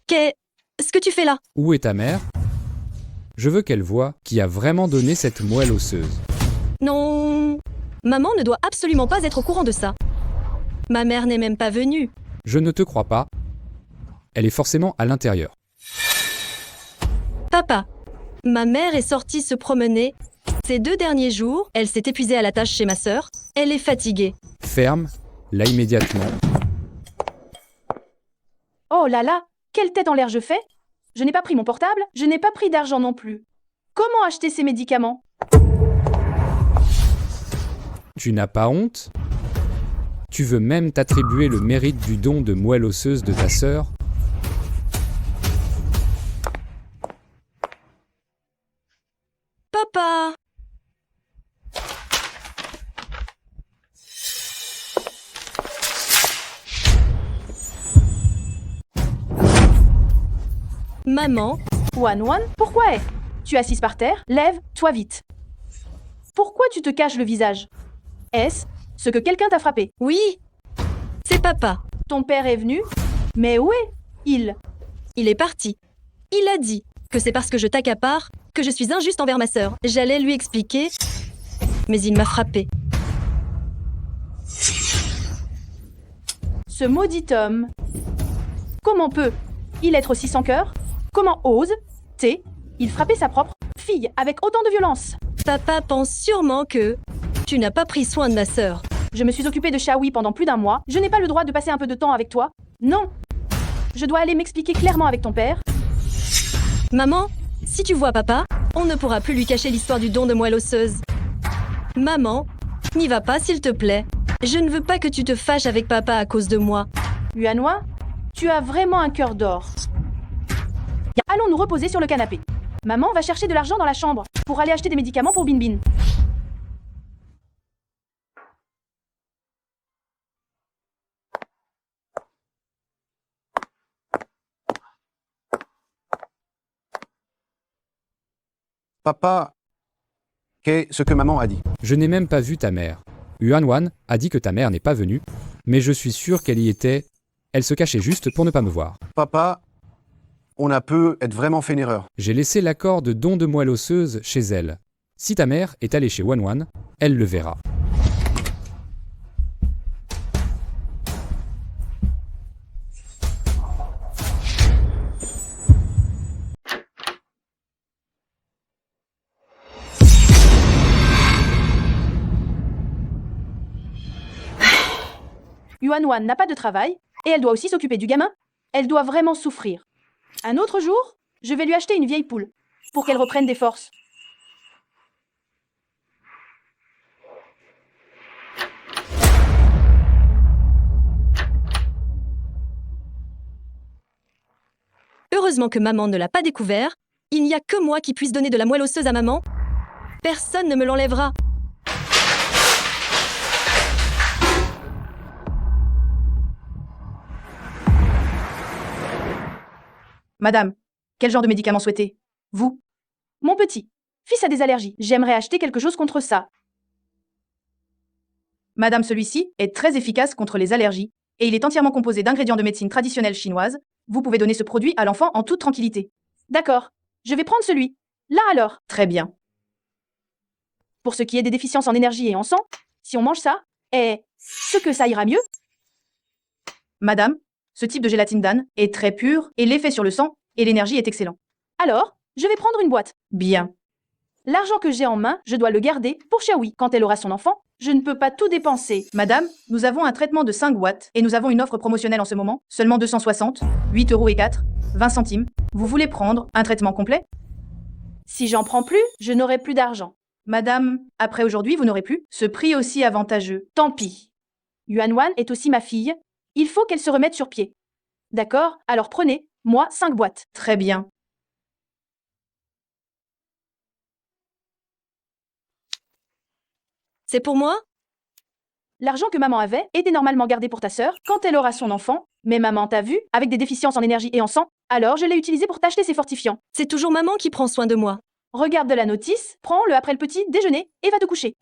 qu'est-ce que tu fais là? Où est ta mère? Je veux qu'elle voie qui a vraiment donné cette moelle osseuse. Non, maman ne doit absolument pas être au courant de ça. Ma mère n'est même pas venue. Je ne te crois pas. Elle est forcément à l'intérieur. Papa, ma mère est sortie se promener. Ces 2 derniers jours, elle s'est épuisée à la tâche chez ma sœur. Elle est fatiguée. Ferme, là immédiatement. Oh là là, quelle tête en l'air je fais? Je n'ai pas pris mon portable, je n'ai pas pris d'argent non plus. Comment acheter ces médicaments? Tu n'as pas honte? Tu veux même t'attribuer le mérite du don de moelle osseuse de ta sœur? Papa! Maman? Wan, pourquoi est? Tu es assise par terre? Lève-toi vite. Pourquoi tu te caches le visage? Est-ce ce que quelqu'un t'a frappé? Oui, c'est papa. Ton père est venu? Mais où est il? Il est parti. Il a dit que c'est parce que je t'accapare que je suis injuste envers ma sœur. J'allais lui expliquer, mais il m'a frappé. Ce maudit homme. Comment peut-il être aussi sans cœur? Comment ose-t-il frapper sa propre fille avec autant de violence? Papa pense sûrement que tu n'as pas pris soin de ma sœur. Je me suis occupée de Xiaohui pendant plus d'1 mois. Je n'ai pas le droit de passer un peu de temps avec toi? Non. Je dois aller m'expliquer clairement avec ton père. Maman, si tu vois papa, on ne pourra plus lui cacher l'histoire du don de moelle osseuse. Maman, n'y va pas s'il te plaît. Je ne veux pas que tu te fâches avec papa à cause de moi. Yuan, tu as vraiment un cœur d'or. Allons nous reposer sur le canapé. Maman va chercher de l'argent dans la chambre pour aller acheter des médicaments pour Bin. Papa, qu'est-ce que maman a dit? Je n'ai même pas vu ta mère. Yuan a dit que ta mère n'est pas venue, mais je suis sûr qu'elle y était. Elle se cachait juste pour ne pas me voir. Papa, on a peut être vraiment fait une erreur. J'ai laissé l'accord de don de moelle osseuse chez elle. Si ta mère est allée chez Wan, elle le verra. Yuan n'a pas de travail, et elle doit aussi s'occuper du gamin. Elle doit vraiment souffrir. Un autre jour, je vais lui acheter une vieille poule, pour qu'elle reprenne des forces. Heureusement que maman ne l'a pas découvert. Il n'y a que moi qui puisse donner de la moelle osseuse à maman. Personne ne me l'enlèvera. Madame, quel genre de médicament souhaitez vous? Mon petit fils a des allergies. J'aimerais acheter quelque chose contre ça. Madame, celui-ci est très efficace contre les allergies et il est entièrement composé d'ingrédients de médecine traditionnelle chinoise. Vous pouvez donner ce produit à l'enfant en toute tranquillité. D'accord, je vais prendre celui. Là alors. Très bien. Pour ce qui est des déficiences en énergie et en sang, si on mange ça, ce que ça ira mieux? Madame, ce type de gélatine d'âne est très pur et l'effet sur le sang et l'énergie est excellent. Alors, je vais prendre une boîte. Bien. L'argent que j'ai en main, je dois le garder pour Xiaohui. Quand elle aura son enfant, je ne peux pas tout dépenser. Madame, nous avons un traitement de 5 boîtes et nous avons une offre promotionnelle en ce moment. Seulement 260, 8 € et 20 centimes. Vous voulez prendre un traitement complet? Si j'en prends plus, je n'aurai plus d'argent. Madame, après aujourd'hui, vous n'aurez plus ce prix aussi avantageux. Tant pis. Yuanwan est aussi ma fille. Il faut qu'elle se remette sur pied. D'accord, alors prenez, moi, 5 boîtes. Très bien. C'est pour moi? L'argent que maman avait était normalement gardé pour ta sœur quand elle aura son enfant, mais maman t'a vu avec des déficiences en énergie et en sang, alors je l'ai utilisé pour t'acheter ces fortifiants. C'est toujours maman qui prend soin de moi. Regarde de la notice, prends-le après le petit déjeuner et va te coucher.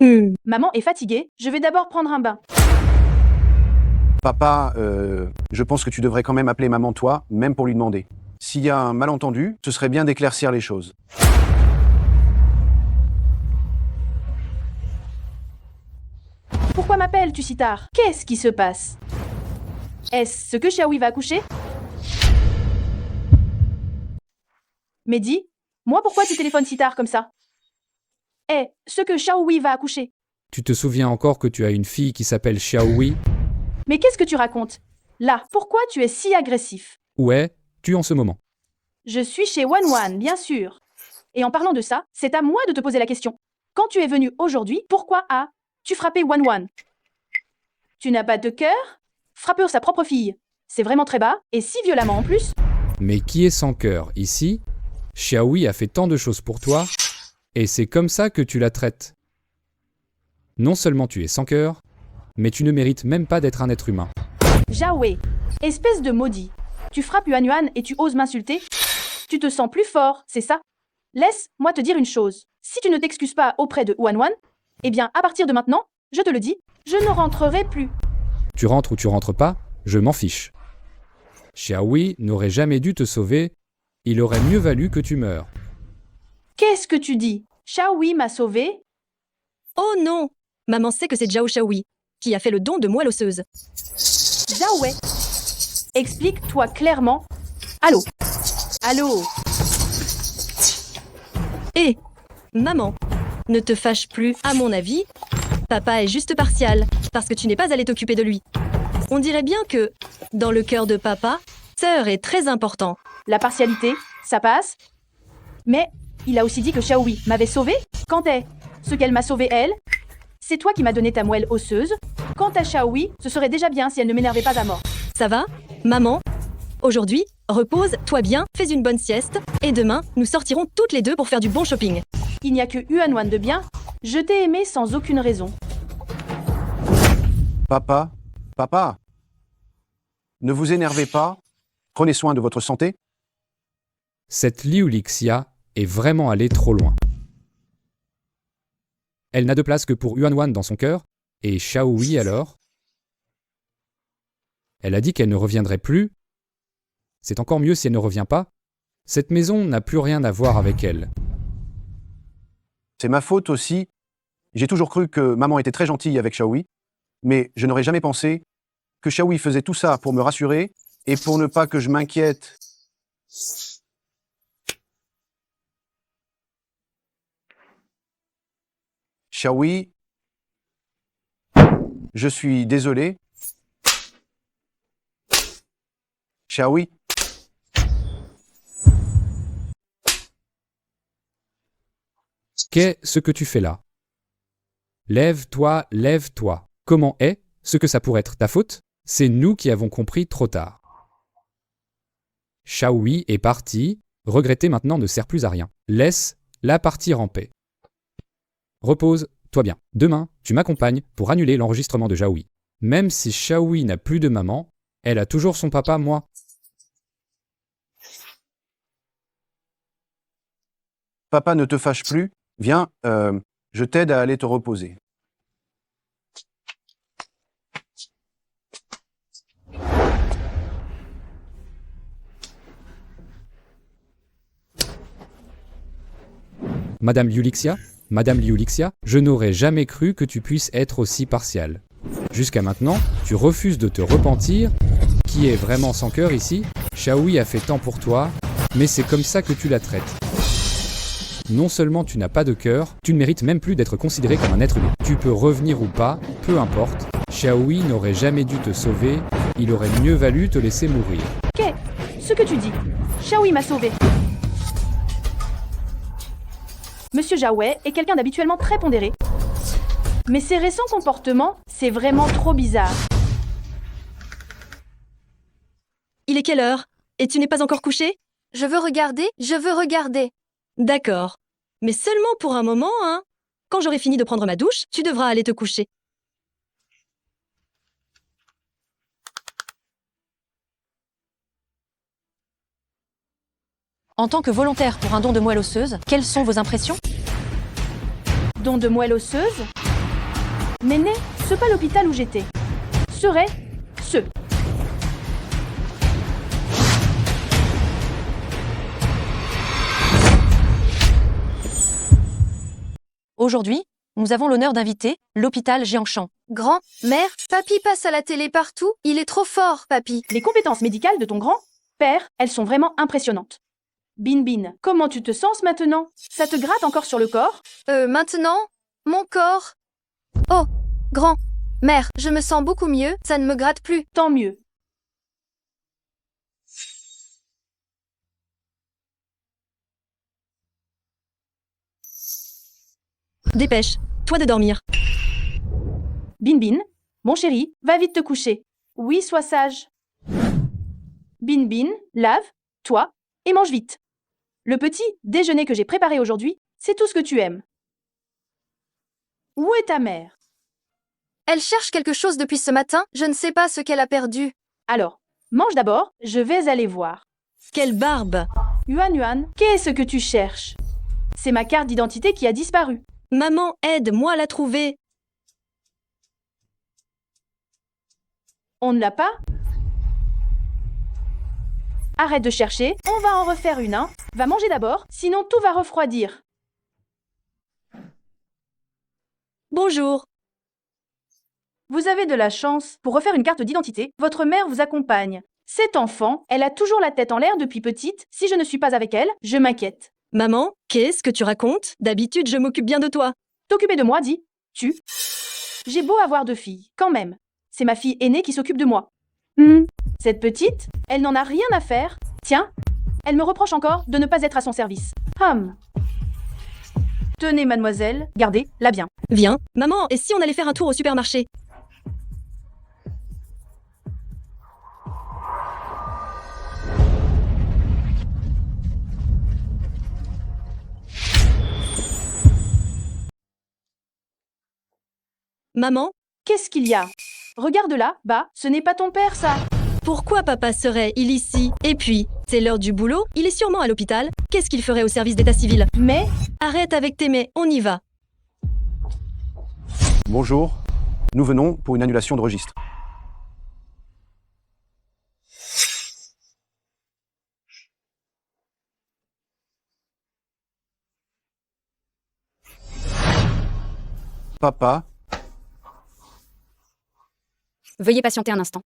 Maman est fatiguée, je vais d'abord prendre un bain. Papa, je pense que tu devrais quand même appeler maman toi, même pour lui demander. S'il y a un malentendu, ce serait bien d'éclaircir les choses. Pourquoi m'appelles-tu si tard? Qu'est-ce qui se passe? Est-ce ce que Xiaohui va accoucher? Mais dis, moi pourquoi tu téléphones si tard comme ça? Ce que Xiaohui va accoucher. Tu te souviens encore que tu as une fille qui s'appelle Xiaohui? Mais qu'est-ce que tu racontes? Là, pourquoi tu es si agressif? Où es-tu en ce moment? Je suis chez Wanwan, bien sûr. Et en parlant de ça, c'est à moi de te poser la question. Quand tu es venu aujourd'hui, pourquoi as-tu frappé Wanwan? Tu n'as pas de cœur? Frapper sa propre fille, c'est vraiment très bas, et si violemment en plus. Mais qui est sans cœur ici? Xiaohui a fait tant de choses pour toi, et c'est comme ça que tu la traites. Non seulement tu es sans cœur, mais tu ne mérites même pas d'être un être humain. Xiaohui, espèce de maudit. Tu frappes Yuan et tu oses m'insulter? Tu te sens plus fort, c'est ça? Laisse-moi te dire une chose. Si tu ne t'excuses pas auprès de Wanwan, eh bien, à partir de maintenant, je te le dis, je ne rentrerai plus. Tu rentres ou tu rentres pas, je m'en fiche. Xiaohui n'aurait jamais dû te sauver, il aurait mieux valu que tu meures. Qu'est-ce que tu dis? Xiaohui m'a sauvé? Oh non! Maman sait que c'est Zhao Xiaohui qui a fait le don de moelle osseuse. Xiaohui, explique-toi clairement. Allô? Allô? Maman, ne te fâche plus. À mon avis, papa est juste partial, parce que tu n'es pas allé t'occuper de lui. On dirait bien que, dans le cœur de papa, sœur est très important. La partialité, ça passe. Mais il a aussi dit que Xiaohui m'avait sauvé. Quand ce qu'elle m'a sauvé elle? C'est toi qui m'as donné ta moelle osseuse. Quant à Xiaohui, ce serait déjà bien si elle ne m'énervait pas à mort. Ça va, maman? Aujourd'hui, repose-toi bien, fais une bonne sieste, et demain, nous sortirons toutes les deux pour faire du bon shopping. Il n'y a que Yuanwan de bien. Je t'ai aimé sans aucune raison. Papa, ne vous énervez pas. Prenez soin de votre santé. Cette Liu Lixia est vraiment allée trop loin. Elle n'a de place que pour Yuanwan dans son cœur, et Xiaohui alors? Elle a dit qu'elle ne reviendrait plus. C'est encore mieux si elle ne revient pas. Cette maison n'a plus rien à voir avec elle. C'est ma faute aussi. J'ai toujours cru que maman était très gentille avec Xiaohui, mais je n'aurais jamais pensé que Xiaohui faisait tout ça pour me rassurer et pour ne pas que je m'inquiète. Xiaohui, je suis désolé. Xiaohui. Qu'est-ce que tu fais là? Lève-toi, lève-toi. Comment est ce que ça pourrait être ta faute? C'est nous qui avons compris trop tard. Xiaohui est partie, regretter maintenant ne sert plus à rien. Laisse-la partir en paix. Repose-toi bien. Demain, tu m'accompagnes pour annuler l'enregistrement de Xiaohui. Même si Xiaohui n'a plus de maman, elle a toujours son papa, moi. papa ne te fâche plus. Viens, je t'aide à aller te reposer. Madame Liulixia, je n'aurais jamais cru que tu puisses être aussi partiale. Jusqu'à maintenant, tu refuses de te repentir. Qui est vraiment sans cœur ici? Shaohui a fait tant pour toi, mais c'est comme ça que tu la traites. Non seulement tu n'as pas de cœur, tu ne mérites même plus d'être considéré comme un être humain. Tu peux revenir ou pas, peu importe. Shaohui n'aurait jamais dû te sauver, il aurait mieux valu te laisser mourir. Qu'est-ce que tu dis? Shaohui m'a sauvé. Monsieur Jaoué est quelqu'un d'habituellement très pondéré. Mais ses récents comportements, c'est vraiment trop bizarre. Il est quelle heure? Et tu n'es pas encore couché? Je veux regarder. D'accord. Mais seulement pour un moment, hein? Quand j'aurai fini de prendre ma douche, tu devras aller te coucher. En tant que volontaire pour un don de moelle osseuse, quelles sont vos impressions? Don de moelle osseuse? Néné, ce pas l'hôpital où j'étais. Serait ce. Aujourd'hui, nous avons l'honneur d'inviter l'hôpital Jiangshan. Grand, mère, papy passe à la télé partout. Il est trop fort, papy. Les compétences médicales de ton grand-père, elles sont vraiment impressionnantes. Bin Bin, comment tu te sens maintenant? Ça te gratte encore sur le corps? Maintenant? Mon corps? Oh, grand, mère, je me sens beaucoup mieux, ça ne me gratte plus. Tant mieux. Dépêche, toi de dormir. Bin Bin, mon chéri, va vite te coucher. Oui, sois sage. Bin Bin, lave, toi, et mange vite. Le petit déjeuner que j'ai préparé aujourd'hui, c'est tout ce que tu aimes. Où est ta mère? Elle cherche quelque chose depuis ce matin, je ne sais pas ce qu'elle a perdu. Alors, mange d'abord, je vais aller voir. Quelle barbe! Yuan, qu'est-ce que tu cherches? C'est ma carte d'identité qui a disparu. Maman, aide-moi à la trouver. On ne l'a pas? Arrête de chercher, on va en refaire une, hein. Va manger d'abord, sinon tout va refroidir. Bonjour. Vous avez de la chance. Pour refaire une carte d'identité, votre mère vous accompagne. Cette enfant, elle a toujours la tête en l'air depuis petite. Si je ne suis pas avec elle, je m'inquiète. Maman, qu'est-ce que tu racontes? D'habitude, je m'occupe bien de toi. T'occuper de moi, dis-tu? J'ai beau avoir 2 filles, quand même. C'est ma fille aînée qui s'occupe de moi. Cette petite, elle n'en a rien à faire. Tiens, elle me reproche encore de ne pas être à son service. Tenez, mademoiselle, gardez-la bien. Viens. Maman, et si on allait faire un tour au supermarché? Maman? Qu'est-ce qu'il y a? Regarde là, bas, ce n'est pas ton père, ça. Pourquoi papa serait-il ici? Et puis, c'est l'heure du boulot, il est sûrement à l'hôpital. Qu'est-ce qu'il ferait au service d'état civil? Mais... Arrête avec tes mais, on y va. Bonjour, nous venons pour une annulation de registre. Papa. Veuillez patienter un instant.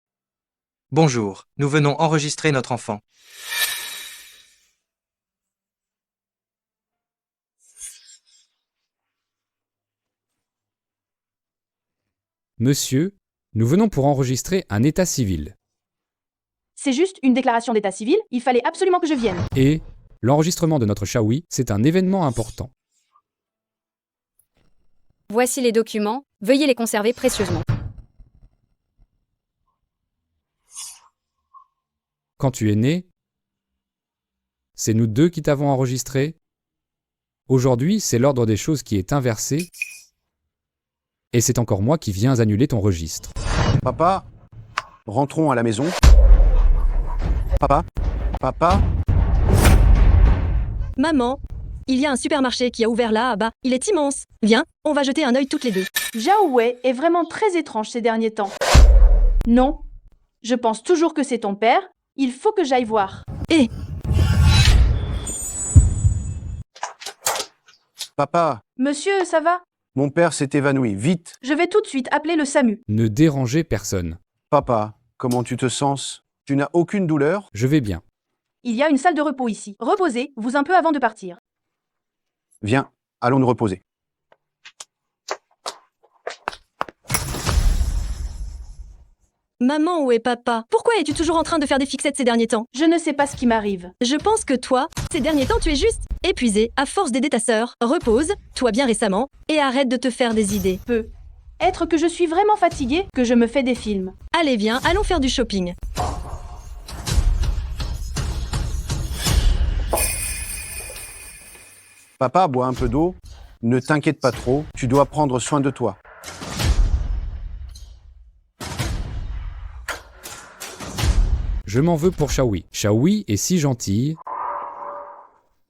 Bonjour, nous venons enregistrer notre enfant. Monsieur, nous venons pour enregistrer un état civil. C'est juste une déclaration d'état civil, il fallait absolument que je vienne. Et l'enregistrement de notre Shaohui, c'est un événement important. Voici les documents, veuillez les conserver précieusement. Quand tu es né, c'est nous deux qui t'avons enregistré. Aujourd'hui, c'est l'ordre des choses qui est inversé. Et c'est encore moi qui viens annuler ton registre. Papa, rentrons à la maison. Papa. Maman, Il y a un supermarché qui a ouvert là-bas. Il est immense. Viens, on va jeter un œil toutes les deux. Zhao Wei est vraiment très étrange ces derniers temps. Non, je pense toujours que c'est ton père. Il faut que j'aille voir. Et Papa, Monsieur, ça va? mon père s'est évanoui. Vite. Je vais tout de suite appeler le SAMU. Ne dérangez personne. Papa, comment tu te sens? Tu n'as aucune douleur? Je vais bien. Il y a une salle de repos ici. Reposez-vous un peu avant de partir. Viens, allons nous reposer. maman, où est papa? Pourquoi es-tu toujours en train de faire des fixettes ces derniers temps? Je ne sais pas ce qui m'arrive. Je pense que toi, ces derniers temps, tu es juste épuisé à force d'aider ta sœur. Repose, toi bien récemment, et arrête de te faire des idées. Peu. Être que je suis vraiment fatiguée, que je me fais des films. Allez, viens, allons faire du shopping. Papa, bois un peu d'eau. Ne t'inquiète pas trop, tu dois prendre soin de toi. Je m'en veux pour Shaohui. Shaohui est si gentille.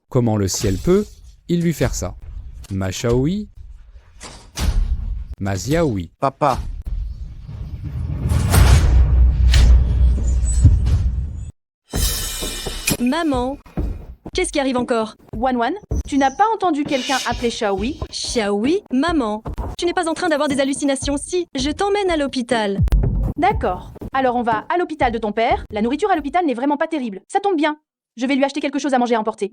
Comment le ciel peut-il lui faire ça? Ma Shaohui, ma Xiaohui. Papa, Maman, qu'est-ce qui arrive encore? Wan, tu n'as pas entendu quelqu'un appeler Shaohui? Xiaohui, maman, tu n'es pas en train d'avoir des hallucinations si je t'emmène à l'hôpital. D'accord. Alors on va à l'hôpital de ton père. La nourriture à l'hôpital n'est vraiment pas terrible. Ça tombe bien. Je vais lui acheter quelque chose à manger à emporter.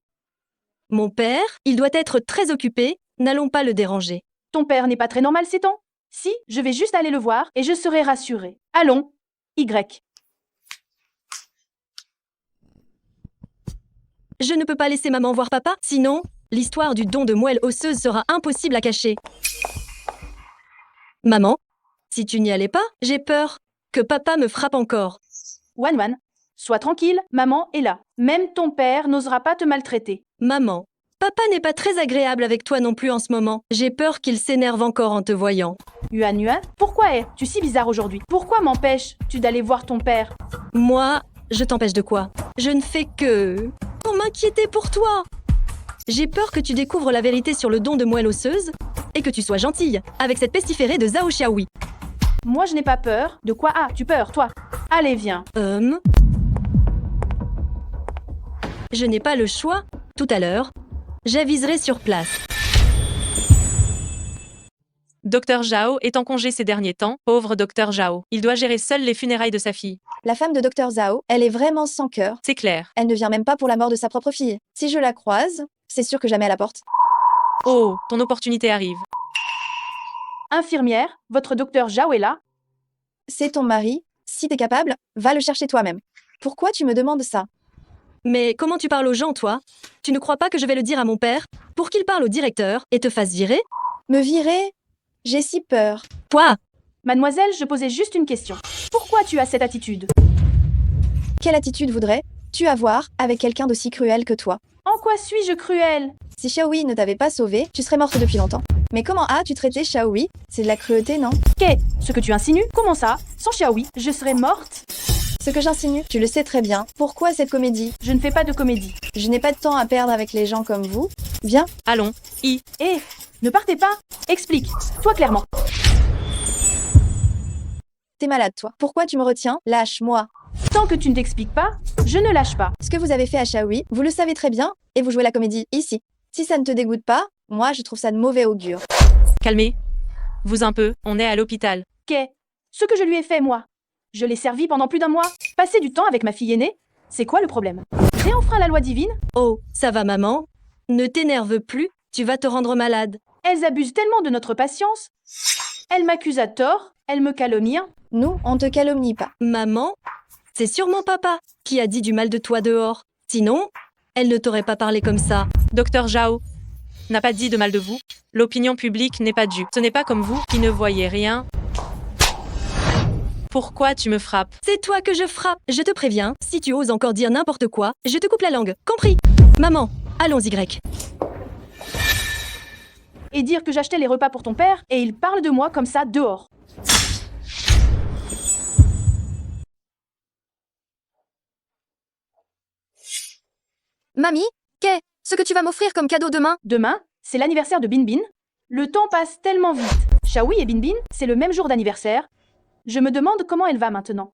Mon père, il doit être très occupé, n'allons pas le déranger. Ton père n'est pas très normal ces temps? Si, je vais juste aller le voir et je serai rassurée. Allons. Y. Je ne peux pas laisser maman voir papa, sinon, l'histoire du don de moelle osseuse sera impossible à cacher. Maman, si tu n'y allais pas, j'ai peur que papa me frappe encore. Wan, sois tranquille, maman est là. Même ton père n'osera pas te maltraiter. Maman, papa n'est pas très agréable avec toi non plus en ce moment. J'ai peur qu'il s'énerve encore en te voyant. Yuan, pourquoi es-tu si bizarre aujourd'hui? Pourquoi m'empêches-tu d'aller voir ton père? Moi, je t'empêche de quoi? Je ne fais que m'inquiéter pour toi. J'ai peur que tu découvres la vérité sur le don de moelle osseuse et que tu sois gentille avec cette pestiférée de Zhao Xiaohui. Moi, je n'ai pas peur. De quoi as-tu peur, toi? Allez, viens. Je n'ai pas le choix. Tout à l'heure, j'aviserai sur place. Docteur Zhao est en congé ces derniers temps, pauvre Docteur Zhao. Il doit gérer seul les funérailles de sa fille. La femme de Docteur Zhao, elle est vraiment sans cœur. C'est clair. Elle ne vient même pas pour la mort de sa propre fille. Si je la croise, c'est sûr que jamais à la porte. Oh, ton opportunité arrive. Infirmière, votre docteur Zhao est là? C'est ton mari. Si t'es capable, va le chercher toi-même. Pourquoi tu me demandes ça? Mais comment tu parles aux gens, toi? Tu ne crois pas que je vais le dire à mon père pour qu'il parle au directeur et te fasse virer? Me virer? J'ai si peur. Toi! Mademoiselle, je posais juste une question. Pourquoi tu as cette attitude? Quelle attitude voudrais-tu avoir avec quelqu'un d'aussi cruel que toi? En quoi suis-je cruelle? Si Xiaohui ne t'avait pas sauvée, tu serais morte depuis longtemps. Mais comment as-tu traité Xiaohui? C'est de la cruauté, non? Qu'est-ce que tu insinues? Comment ça? Sans Xiaohui, je serais morte? Ce que j'insinue, tu le sais très bien. Pourquoi cette comédie? Je ne fais pas de comédie. Je n'ai pas de temps à perdre avec les gens comme vous. Viens. Allons. Ne partez pas. Explique. Toi clairement. T'es malade, toi. Pourquoi tu me retiens? Lâche-moi. Tant que tu ne t'expliques pas, je ne lâche pas. Ce que vous avez fait à Xiaohui, vous le savez très bien, et vous jouez la comédie ici. Si ça ne te dégoûte pas, moi je trouve ça de mauvais augure. Calmez-vous un peu, on est à l'hôpital. Ce que je lui ai fait, moi. Je l'ai servi pendant plus d'un mois. Passer du temps avec ma fille aînée? C'est quoi le problème? J'ai enfreint la loi divine? Oh, ça va maman? Ne t'énerve plus, tu vas te rendre malade. Elles abusent tellement de notre patience. Elles m'accusent à tort, elles me calomnient. Nous, on te calomnie pas. Maman, c'est sûrement papa qui a dit du mal de toi dehors. Sinon, elle ne t'aurait pas parlé comme ça. Docteur Zhao n'a pas dit de mal de vous. L'opinion publique n'est pas due. Ce n'est pas comme vous qui ne voyez rien. Pourquoi tu me frappes? C'est toi que je frappe. Je te préviens, si tu oses encore dire n'importe quoi, je te coupe la langue. Compris? Maman, allons Y. Et dire que j'achetais les repas pour ton père, et il parle de moi comme ça dehors. Mamie, ce que tu vas m'offrir comme cadeau demain. Demain, c'est l'anniversaire de Binbin. Le temps passe tellement vite. Shaoui et Binbin, c'est le même jour d'anniversaire. Je me demande comment elle va maintenant.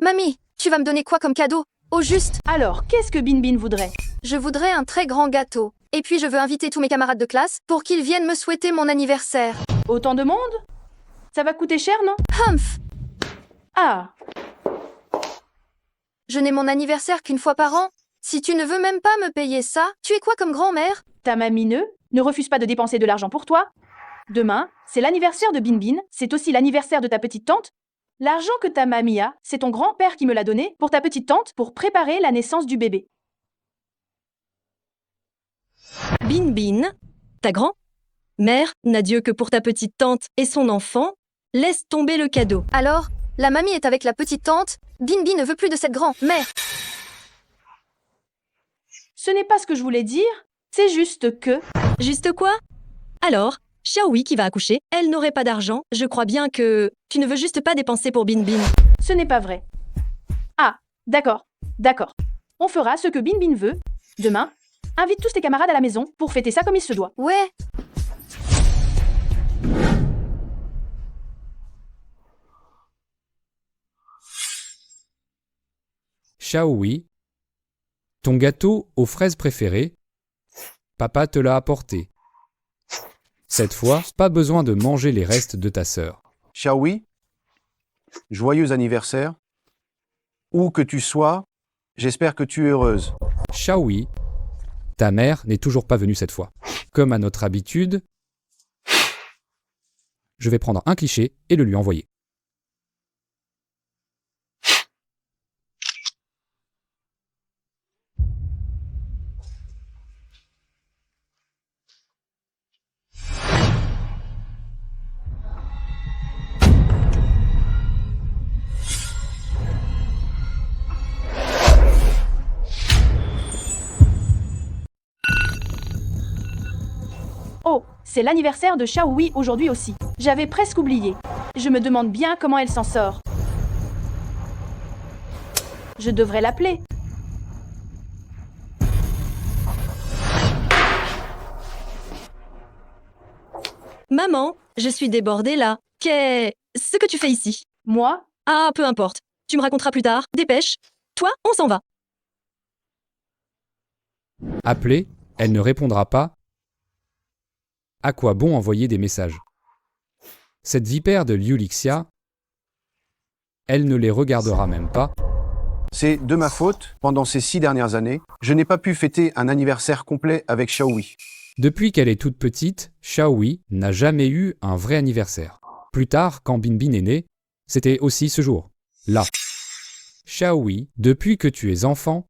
Mamie, tu vas me donner quoi comme cadeau? Au juste. Alors, qu'est-ce que Binbin voudrait? Je voudrais un très grand gâteau. Et puis je veux inviter tous mes camarades de classe pour qu'ils viennent me souhaiter mon anniversaire. Autant de monde? Ça va coûter cher, non? Humph! Ah, Je n'ai mon anniversaire qu'une fois par an. Si tu ne veux même pas me payer ça, tu es quoi comme grand-mère? ta mamie ne refuse pas de dépenser de l'argent pour toi. Demain, c'est l'anniversaire de Binbin, c'est aussi l'anniversaire de ta petite tante. L'argent que ta mamie a, c'est ton grand-père qui me l'a donné pour ta petite tante pour préparer la naissance du bébé. Binbin, ta grand-mère n'a Dieu que pour ta petite tante et son enfant. Laisse tomber le cadeau. Alors, la mamie est avec la petite tante. Binbin ne veut plus de cette grand-mère. Ce n'est pas ce que je voulais dire, c'est juste que... Juste quoi? Alors, Xiaoui qui va accoucher, elle n'aurait pas d'argent. Je crois bien que tu ne veux juste pas dépenser pour Binbin. Ce n'est pas vrai. Ah, d'accord, d'accord. On fera ce que Binbin veut. Demain, invite tous tes camarades à la maison pour fêter ça comme il se doit. Ouais. Shaoui, ton gâteau aux fraises préféré, papa te l'a apporté. Cette fois, pas besoin de manger les restes de ta sœur. Shaoui, joyeux anniversaire. Où que tu sois, j'espère que tu es heureuse. Shaoui, ta mère n'est toujours pas venue cette fois. Comme à notre habitude, je vais prendre un cliché et le lui envoyer. Oh, c'est l'anniversaire de Shaoui aujourd'hui aussi. J'avais presque oublié. Je me demande bien comment elle s'en sort. Je devrais l'appeler. Maman, je suis débordée là. Qu'est-ce que tu fais ici? Moi? Ah, peu importe. Tu me raconteras plus tard. Dépêche. Toi, on s'en va. Appelée, elle ne répondra pas. À quoi bon envoyer des messages? Cette vipère de Liulixia, elle ne les regardera même pas. C'est de ma faute, pendant ces 6 dernières années, je n'ai pas pu fêter un anniversaire complet avec Shaoui. Depuis qu'elle est toute petite, Shaoui n'a jamais eu un vrai anniversaire. Plus tard, quand Binbin est née, c'était aussi ce jour. Là. Shaoui, depuis que tu es enfant,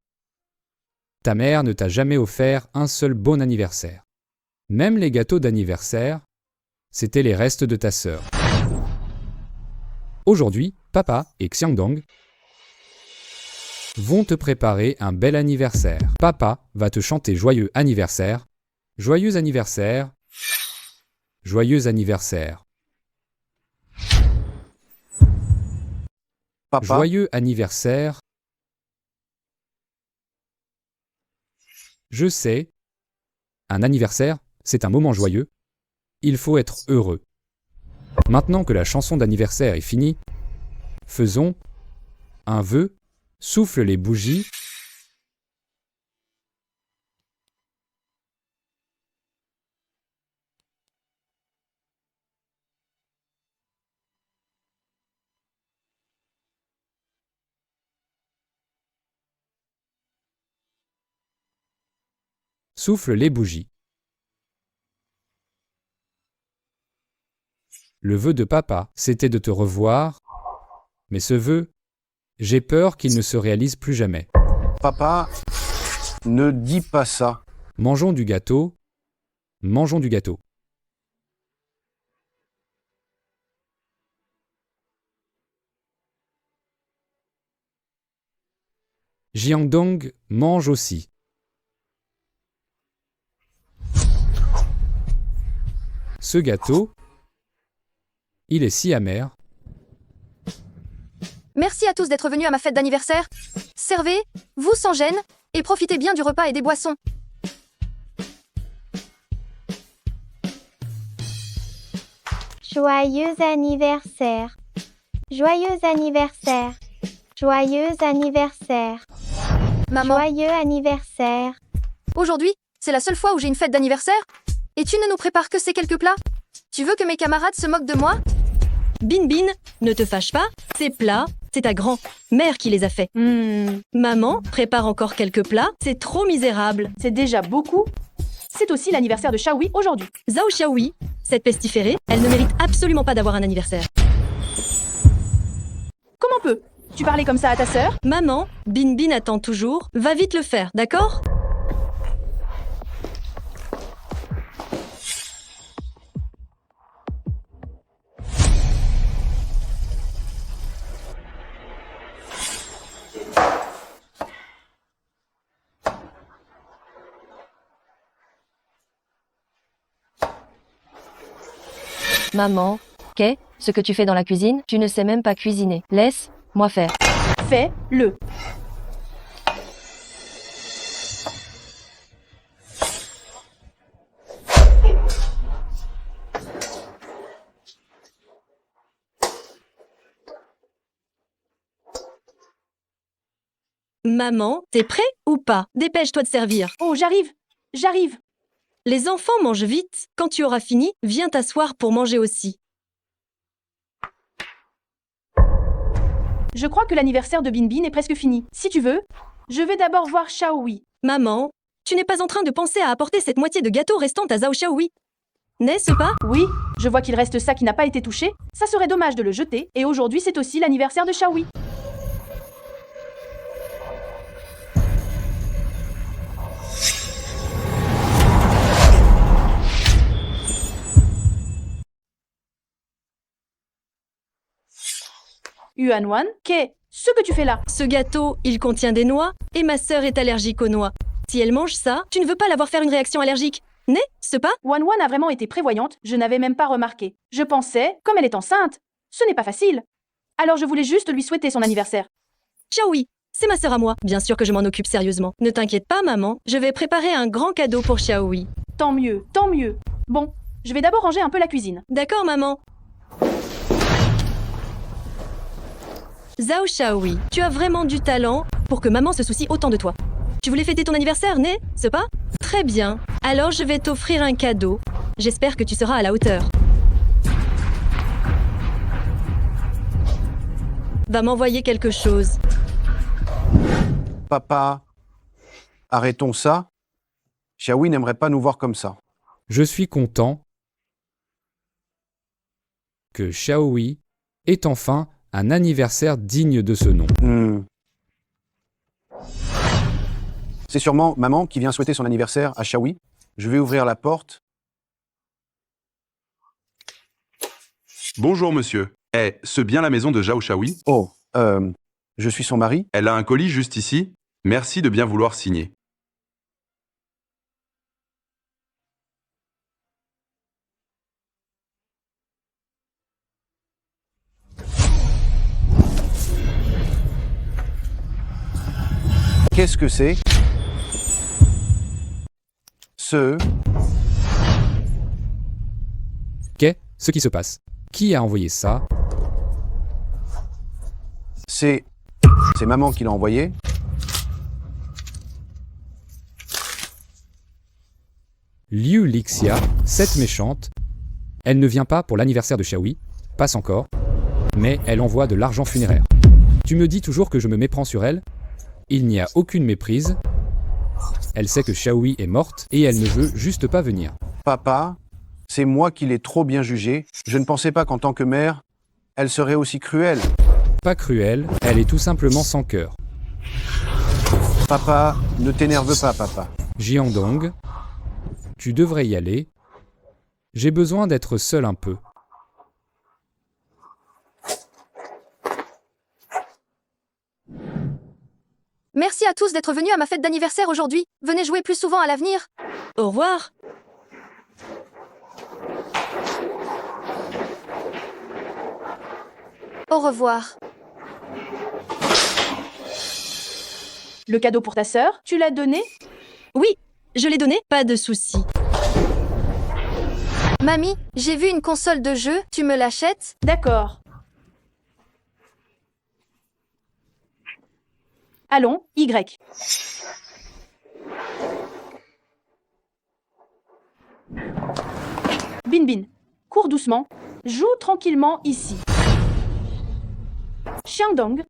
ta mère ne t'a jamais offert un seul bon anniversaire. Même les gâteaux d'anniversaire, c'était les restes de ta sœur. Aujourd'hui, papa et Xiangdong vont te préparer un bel anniversaire. Papa va te chanter joyeux anniversaire. Joyeux anniversaire. Joyeux anniversaire. Papa, Joyeux anniversaire. Je sais, un anniversaire, c'est un moment joyeux. Il faut être heureux. Maintenant que la chanson d'anniversaire est finie, faisons un vœu, souffle les bougies. Souffle les bougies. Le vœu de papa, c'était de te revoir, mais ce vœu, j'ai peur qu'il ne se réalise plus jamais. papa, ne dis pas ça. Mangeons du gâteau, mangeons du gâteau. Jiangdong mange aussi. Ce gâteau, il est si amer. Merci à tous d'être venus à ma fête d'anniversaire. Servez, vous sans gêne, et profitez bien du repas et des boissons. Joyeux anniversaire. Joyeux anniversaire. Joyeux anniversaire. Maman. Joyeux anniversaire. Aujourd'hui, c'est la seule fois où j'ai une fête d'anniversaire? Et tu ne nous prépares que ces quelques plats? Tu veux que mes camarades se moquent de moi? Bin Bin, ne te fâche pas, ces plats, c'est ta grand-mère qui les a faits. Maman, prépare encore quelques plats, c'est trop misérable. C'est déjà beaucoup. C'est aussi l'anniversaire de Xiaohui aujourd'hui. Zhao Xiaohui, cette pestiférée, elle ne mérite absolument pas d'avoir un anniversaire. Comment peut tu parlais comme ça à ta sœur? Maman, Bin Bin attend toujours, va vite le faire, d'accord? Maman, qu'est-ce que tu fais dans la cuisine? Tu ne sais même pas cuisiner. Laisse-moi faire. Fais-le. Maman, t'es prêt ou pas? Dépêche-toi de servir. Oh, j'arrive. Les enfants mangent vite. Quand tu auras fini, viens t'asseoir pour manger aussi. Je crois que l'anniversaire de Bin Bin est presque fini. Si tu veux, je vais d'abord voir Xiaohui. Maman, tu n'es pas en train de penser à apporter cette moitié de gâteau restante à Zhao Xiaohui, n'est-ce pas? Oui, je vois qu'il reste ça qui n'a pas été touché. Ça serait dommage de le jeter. Et aujourd'hui, c'est aussi l'anniversaire de Xiaohui. Yuanwan, qu'est-ce que tu fais là? Ce gâteau, il contient des noix, et ma sœur est allergique aux noix. Si elle mange ça, tu ne veux pas la voir faire une réaction allergique, n'est-ce pas? Wanwan a vraiment été prévoyante, je n'avais même pas remarqué. Je pensais, comme elle est enceinte, ce n'est pas facile. Alors je voulais juste lui souhaiter son anniversaire. Xiaohui, c'est ma sœur à moi. Bien sûr que je m'en occupe sérieusement. Ne t'inquiète pas, maman, je vais préparer un grand cadeau pour Xiaohui. Tant mieux, tant mieux. Bon, je vais d'abord ranger un peu la cuisine. D'accord, maman. Zhao Xiaohui, tu as vraiment du talent pour que maman se soucie autant de toi. Tu voulais fêter ton anniversaire, n'est-ce pas? Très bien. Alors je vais t'offrir un cadeau. J'espère que tu seras à la hauteur. Va m'envoyer quelque chose. Papa, arrêtons ça. Xiaohui n'aimerait pas nous voir comme ça. Je suis content que Xiaohui ait enfin un anniversaire digne de ce nom. C'est sûrement maman qui vient souhaiter son anniversaire à Xiaohui. Je vais ouvrir la porte. Bonjour monsieur. C'est bien la maison de Zhao Xiaohui? Oh, je suis son mari. Elle a un colis juste ici. Merci de bien vouloir signer. Qu'est-ce que c'est? Qu'est-ce qui se passe? Qui a envoyé ça? C'est maman qui l'a envoyé. Liu Lixia, cette méchante. Elle ne vient pas pour l'anniversaire de Xiaohui, passe encore, mais elle envoie de l'argent funéraire. Tu me dis toujours que je me méprends sur elle? Il n'y a aucune méprise. Elle sait que Xiaohui est morte et elle ne veut juste pas venir. Papa, c'est moi qui l'ai trop bien jugée. Je ne pensais pas qu'en tant que mère, elle serait aussi cruelle. Pas cruelle, elle est tout simplement sans cœur. Papa, ne t'énerve pas, papa. Jiandong, tu devrais y aller. J'ai besoin d'être seul un peu. Merci à tous d'être venus à ma fête d'anniversaire aujourd'hui. Venez jouer plus souvent à l'avenir. Au revoir. Au revoir. Le cadeau pour ta sœur, tu l'as donné? Oui, je l'ai donné, pas de souci. Mamie, j'ai vu une console de jeu, tu me l'achètes? D'accord. Allons, Y. Bin Bin, cours doucement. Joue tranquillement ici. Xiangdong,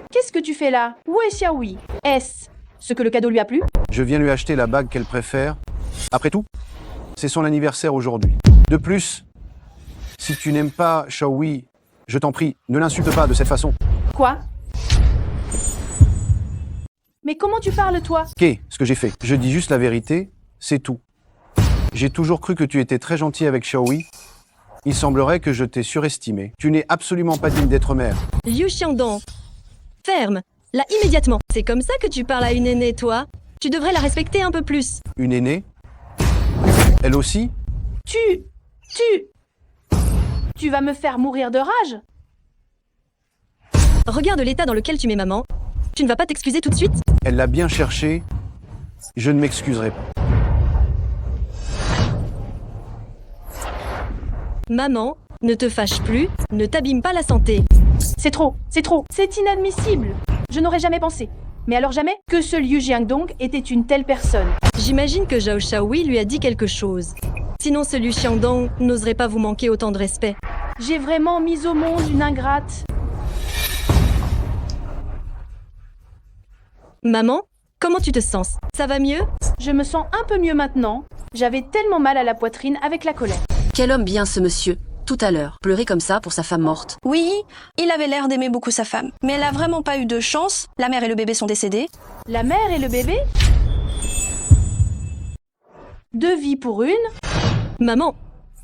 qu'est-ce que tu fais là? Où est Xiaohui? Est-ce ce que le cadeau lui a plu? Je viens lui acheter la bague qu'elle préfère. Après tout, c'est son anniversaire aujourd'hui. De plus, si tu n'aimes pas Xiaohui, je t'en prie, ne l'insulte pas de cette façon. Quoi? Mais comment tu parles, toi? Qu'est ce que j'ai fait? Je dis juste la vérité, c'est tout. J'ai toujours cru que tu étais très gentil avec Xiaohui. Il semblerait que je t'ai surestimé. Tu n'es absolument pas digne d'être mère. Liu Xiangdong. Ferme. Là, immédiatement. C'est comme ça que tu parles à une aînée, toi? Tu devrais la respecter un peu plus. Une aînée? Elle aussi? Tu vas me faire mourir de rage? Regarde l'état dans lequel tu mets maman. Tu ne vas pas t'excuser tout de suite? Elle l'a bien cherché. Je ne m'excuserai pas. Maman, ne te fâche plus, ne t'abîme pas la santé. C'est trop, c'est inadmissible. Je n'aurais jamais pensé. Mais alors jamais que ce Liu Xiangdong était une telle personne. J'imagine que Zhao Xiaohui lui a dit quelque chose. Sinon ce Liu Xiangdong n'oserait pas vous manquer autant de respect. J'ai vraiment mis au monde une ingrate. Maman, comment tu te sens? Ça va mieux? Je me sens un peu mieux maintenant. J'avais tellement mal à la poitrine avec la colère. Quel homme bien ce monsieur, tout à l'heure, pleurer comme ça pour sa femme morte. Oui, il avait l'air d'aimer beaucoup sa femme. Mais elle a vraiment pas eu de chance. La mère et le bébé sont décédés. La mère et le bébé? 2 vies pour une? Maman,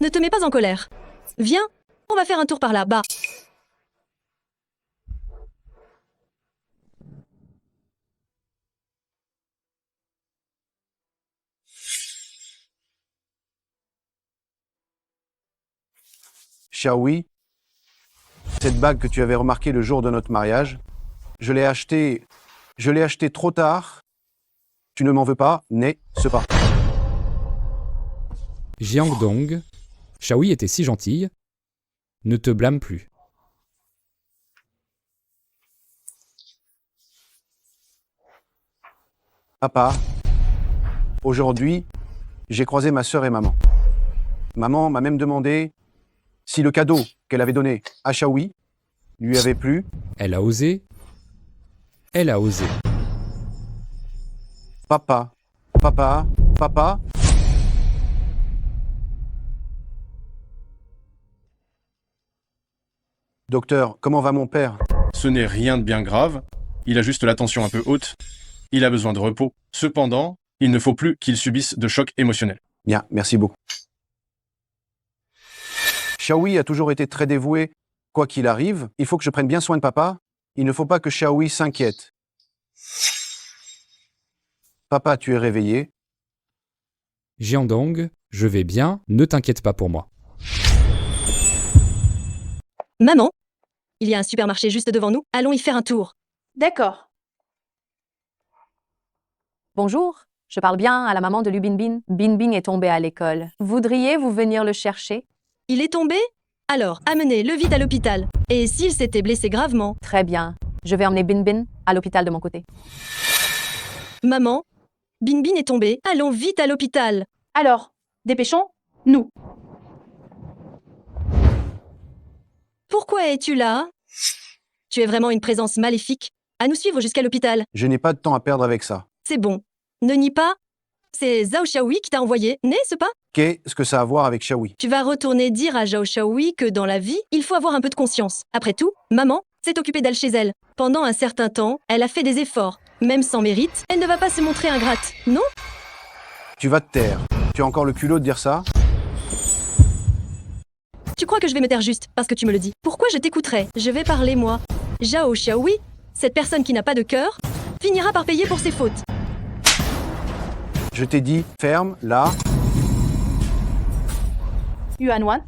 ne te mets pas en colère. Viens, on va faire un tour par là-bas. Xiaohui, cette bague que tu avais remarquée le jour de notre mariage, je l'ai achetée trop tard. Tu ne m'en veux pas, n'est-ce pas? Xiangdong, Xiaohui était si gentille. Ne te blâme plus. Papa, aujourd'hui, j'ai croisé ma sœur et maman. Maman m'a même demandé si le cadeau qu'elle avait donné à Xiaohui lui avait plu. Elle a osé. Elle a osé. Papa. Docteur, comment va mon père? Ce n'est rien de bien grave. Il a juste la tension un peu haute. Il a besoin de repos. Cependant, il ne faut plus qu'il subisse de choc émotionnel. Bien, merci beaucoup. Xiaohui a toujours été très dévoué. Quoi qu'il arrive, il faut que je prenne bien soin de papa. Il ne faut pas que Xiaohui s'inquiète. Papa, tu es réveillé? Xiangdong, je vais bien, ne t'inquiète pas pour moi. Maman, il y a un supermarché juste devant nous. Allons y faire un tour. D'accord. Bonjour, je parle bien à la maman de Liu Binbin. Binbin est tombé à l'école. Voudriez-vous venir le chercher? Il est tombé? Alors, amenez-le vite à l'hôpital. Et s'il s'était blessé gravement? Très bien. Je vais emmener Binbin à l'hôpital de mon côté. Maman, Binbin est tombé. Allons vite à l'hôpital. Alors, dépêchons-nous. Pourquoi es-tu là? Tu es vraiment une présence maléfique. À nous suivre jusqu'à l'hôpital. Je n'ai pas de temps à perdre avec ça. C'est bon. Ne nie pas. C'est Zhao Xiaohui qui t'a envoyé, n'est-ce pas? Qu'est-ce que ça a à voir avec Xiaohui? Tu vas retourner dire à Zhao Xiaohui que dans la vie, il faut avoir un peu de conscience. Après tout, maman s'est occupée d'elle chez elle. Pendant un certain temps, elle a fait des efforts. Même sans mérite, elle ne va pas se montrer ingrate, non? Tu vas te taire. Tu as encore le culot de dire ça? Tu crois que je vais me taire juste parce que tu me le dis? Pourquoi je t'écouterais? Je vais parler, moi. Zhao Xiaohui, cette personne qui n'a pas de cœur, finira par payer pour ses fautes. Je t'ai dit, ferme, là. Yuanwan?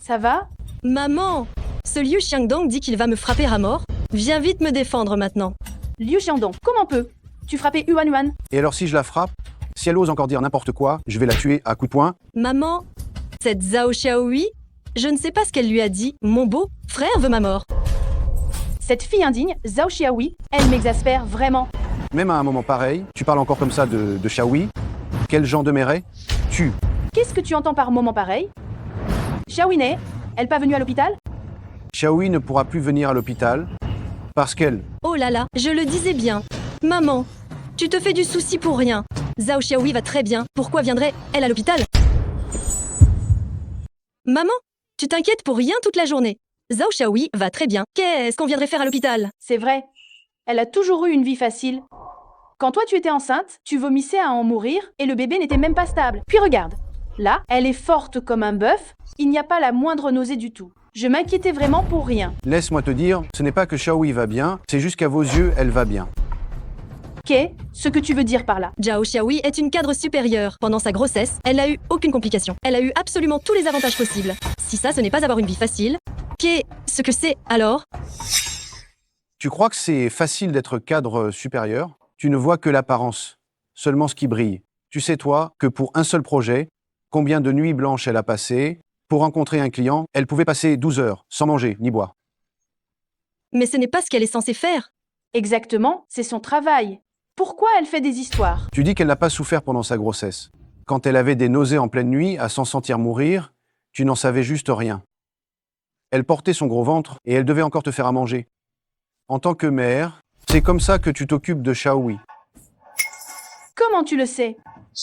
Ça va? Maman, ce Liu Xiangdong dit qu'il va me frapper à mort. Viens vite me défendre maintenant. Liu Xiangdong, comment peut tu frapper Yuanwan? Et alors si je la frappe? Si elle ose encore dire n'importe quoi, je vais la tuer à coups de poing. Maman, cette Zhao Xiaohui, je ne sais pas ce qu'elle lui a dit. Mon beau frère veut ma mort. Cette fille indigne, Zhao Xiaohui, elle m'exaspère vraiment. Même à un moment pareil, tu parles encore comme ça de Xiaohui. Quel genre de mère tu? Qu'est-ce que tu entends par moment pareil? Xiaohui n'est, elle pas venue à l'hôpital? Xiaohui ne pourra plus venir à l'hôpital parce qu'elle... Oh là là, je le disais bien. Maman, tu te fais du souci pour rien. Zhao Xiaohui va très bien. Pourquoi viendrait-elle à l'hôpital? Maman, tu t'inquiètes pour rien toute la journée. Zhao Xiaohui va très bien. Qu'est-ce qu'on viendrait faire à l'hôpital? C'est vrai. Elle a toujours eu une vie facile. Quand toi tu étais enceinte, tu vomissais à en mourir et le bébé n'était même pas stable. Puis regarde, là, elle est forte comme un bœuf, il n'y a pas la moindre nausée du tout. Je m'inquiétais vraiment pour rien. Laisse-moi te dire, ce n'est pas que Xiaohui va bien, c'est juste qu'à vos yeux, elle va bien. Qu'est ce que tu veux dire par là? Zhao Xiaohui est une cadre supérieure. Pendant sa grossesse, elle n'a eu aucune complication. Elle a eu absolument tous les avantages possibles. Si ça, ce n'est pas avoir une vie facile, qu'est-ce que c'est alors? Tu crois que c'est facile d'être cadre supérieur? Tu ne vois que l'apparence, seulement ce qui brille. Tu sais, toi, que pour un seul projet, combien de nuits blanches elle a passé? Pour rencontrer un client, elle pouvait passer 12 heures, sans manger ni boire. Mais ce n'est pas ce qu'elle est censée faire. Exactement, c'est son travail. Pourquoi elle fait des histoires? Tu dis qu'elle n'a pas souffert pendant sa grossesse. Quand elle avait des nausées en pleine nuit, à s'en sentir mourir, tu n'en savais juste rien. Elle portait son gros ventre et elle devait encore te faire à manger. En tant que mère, c'est comme ça que tu t'occupes de Xiaohui. Comment tu le sais?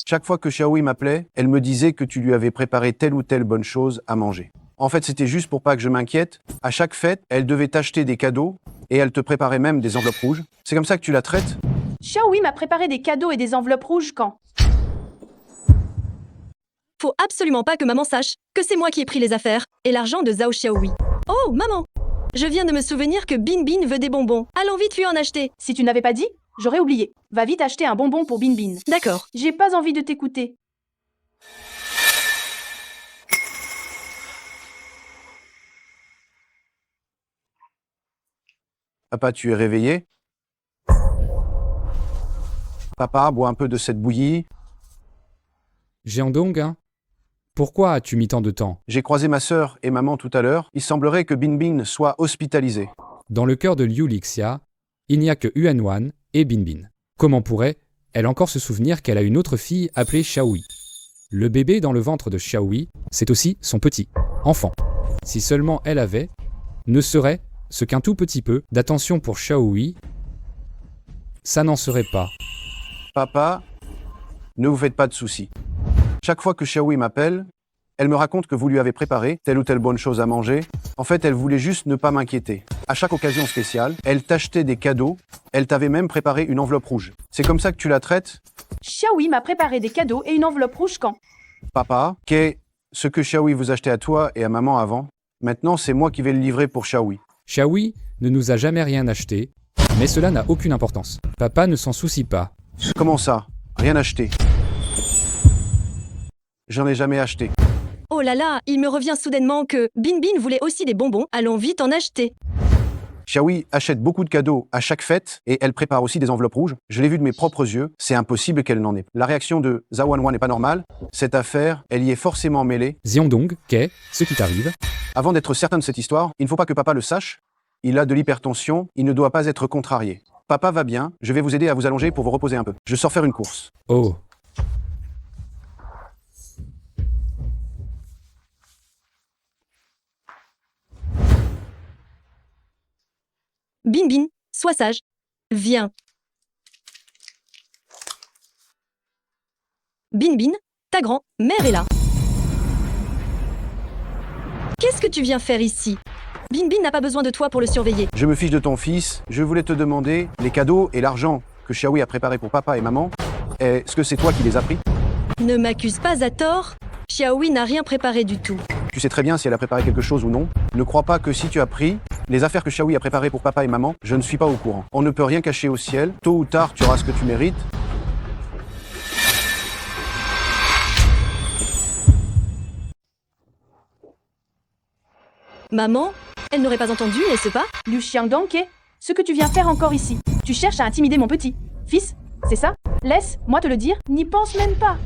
Chaque fois que Xiaohui m'appelait, elle me disait que tu lui avais préparé telle ou telle bonne chose à manger. En fait, c'était juste pour pas que je m'inquiète. À chaque fête, elle devait t'acheter des cadeaux et elle te préparait même des enveloppes rouges. C'est comme ça que tu la traites? Xiaohui m'a préparé des cadeaux et des enveloppes rouges quand? Faut absolument pas que maman sache que c'est moi qui ai pris les affaires et l'argent de Zhao Xiaohui. Oh, maman! Je viens de me souvenir que Bin Bin veut des bonbons. Allons vite lui en acheter. Si tu n'avais pas dit, j'aurais oublié. Va vite acheter un bonbon pour Bin Bin. D'accord. J'ai pas envie de t'écouter. Papa, tu es réveillé? Papa, bois un peu de cette bouillie. Jeandong, hein? Pourquoi as-tu mis tant de temps? J'ai croisé ma sœur et maman tout à l'heure. Il semblerait que Bin Bin soit hospitalisé. Dans le cœur de Liu Lixia, il n'y a que Yuanwan et Bin Bin. Comment pourrait-elle encore se souvenir qu'elle a une autre fille appelée Xiaohui? Le bébé dans le ventre de Xiaohui, c'est aussi son petit enfant. Si seulement elle avait, ne serait ce qu'un tout petit peu d'attention pour Xiaohui, ça n'en serait pas. Papa, ne vous faites pas de soucis. Chaque fois que Xiaohui m'appelle, elle me raconte que vous lui avez préparé telle ou telle bonne chose à manger. En fait, elle voulait juste ne pas m'inquiéter. À chaque occasion spéciale, elle t'achetait des cadeaux. Elle t'avait même préparé une enveloppe rouge. C'est comme ça que tu la traites? Xiaohui m'a préparé des cadeaux et une enveloppe rouge quand? Papa, qu'est-ce que Xiaohui vous achetait à toi et à maman avant? Maintenant, c'est moi qui vais le livrer pour Xiaohui. Xiaohui ne nous a jamais rien acheté, mais cela n'a aucune importance. Papa ne s'en soucie pas. Comment ça? Rien acheté? J'en ai jamais acheté. Oh là là, il me revient soudainement que Bin Bin voulait aussi des bonbons. Allons vite en acheter. Xiaohui achète beaucoup de cadeaux à chaque fête et elle prépare aussi des enveloppes rouges. Je l'ai vu de mes propres yeux, c'est impossible qu'elle n'en ait. La réaction de Zhao Wanwan n'est pas normale. Cette affaire, elle y est forcément mêlée. Jeandong, qu'est-ce qui t'arrive? Avant d'être certain de cette histoire, il ne faut pas que papa le sache. Il a de l'hypertension, il ne doit pas être contrarié. Papa va bien, je vais vous aider à vous allonger pour vous reposer un peu. Je sors faire une course. Oh. Bin Bin, sois sage. Viens. Bin Bin, ta grand-mère est là. Qu'est-ce que tu viens faire ici? Bin Bin n'a pas besoin de toi pour le surveiller. Je me fiche de ton fils, je voulais te demander les cadeaux et l'argent que Xiaohui a préparé pour papa et maman. Est-ce que c'est toi qui les as pris? Ne m'accuse pas à tort. Xiaohui n'a rien préparé du tout. Tu sais très bien si elle a préparé quelque chose ou non. Ne crois pas que si tu as pris les affaires que Xiaohui a préparées pour papa et maman, je ne suis pas au courant. On ne peut rien cacher au ciel. Tôt ou tard, tu auras ce que tu mérites. Maman, elle n'aurait pas entendu, n'est-ce pas? Liu Xiangdong, ce que tu viens faire encore ici? Tu cherches à intimider mon petit fils? C'est ça? Laisse-moi te le dire, n'y pense même pas.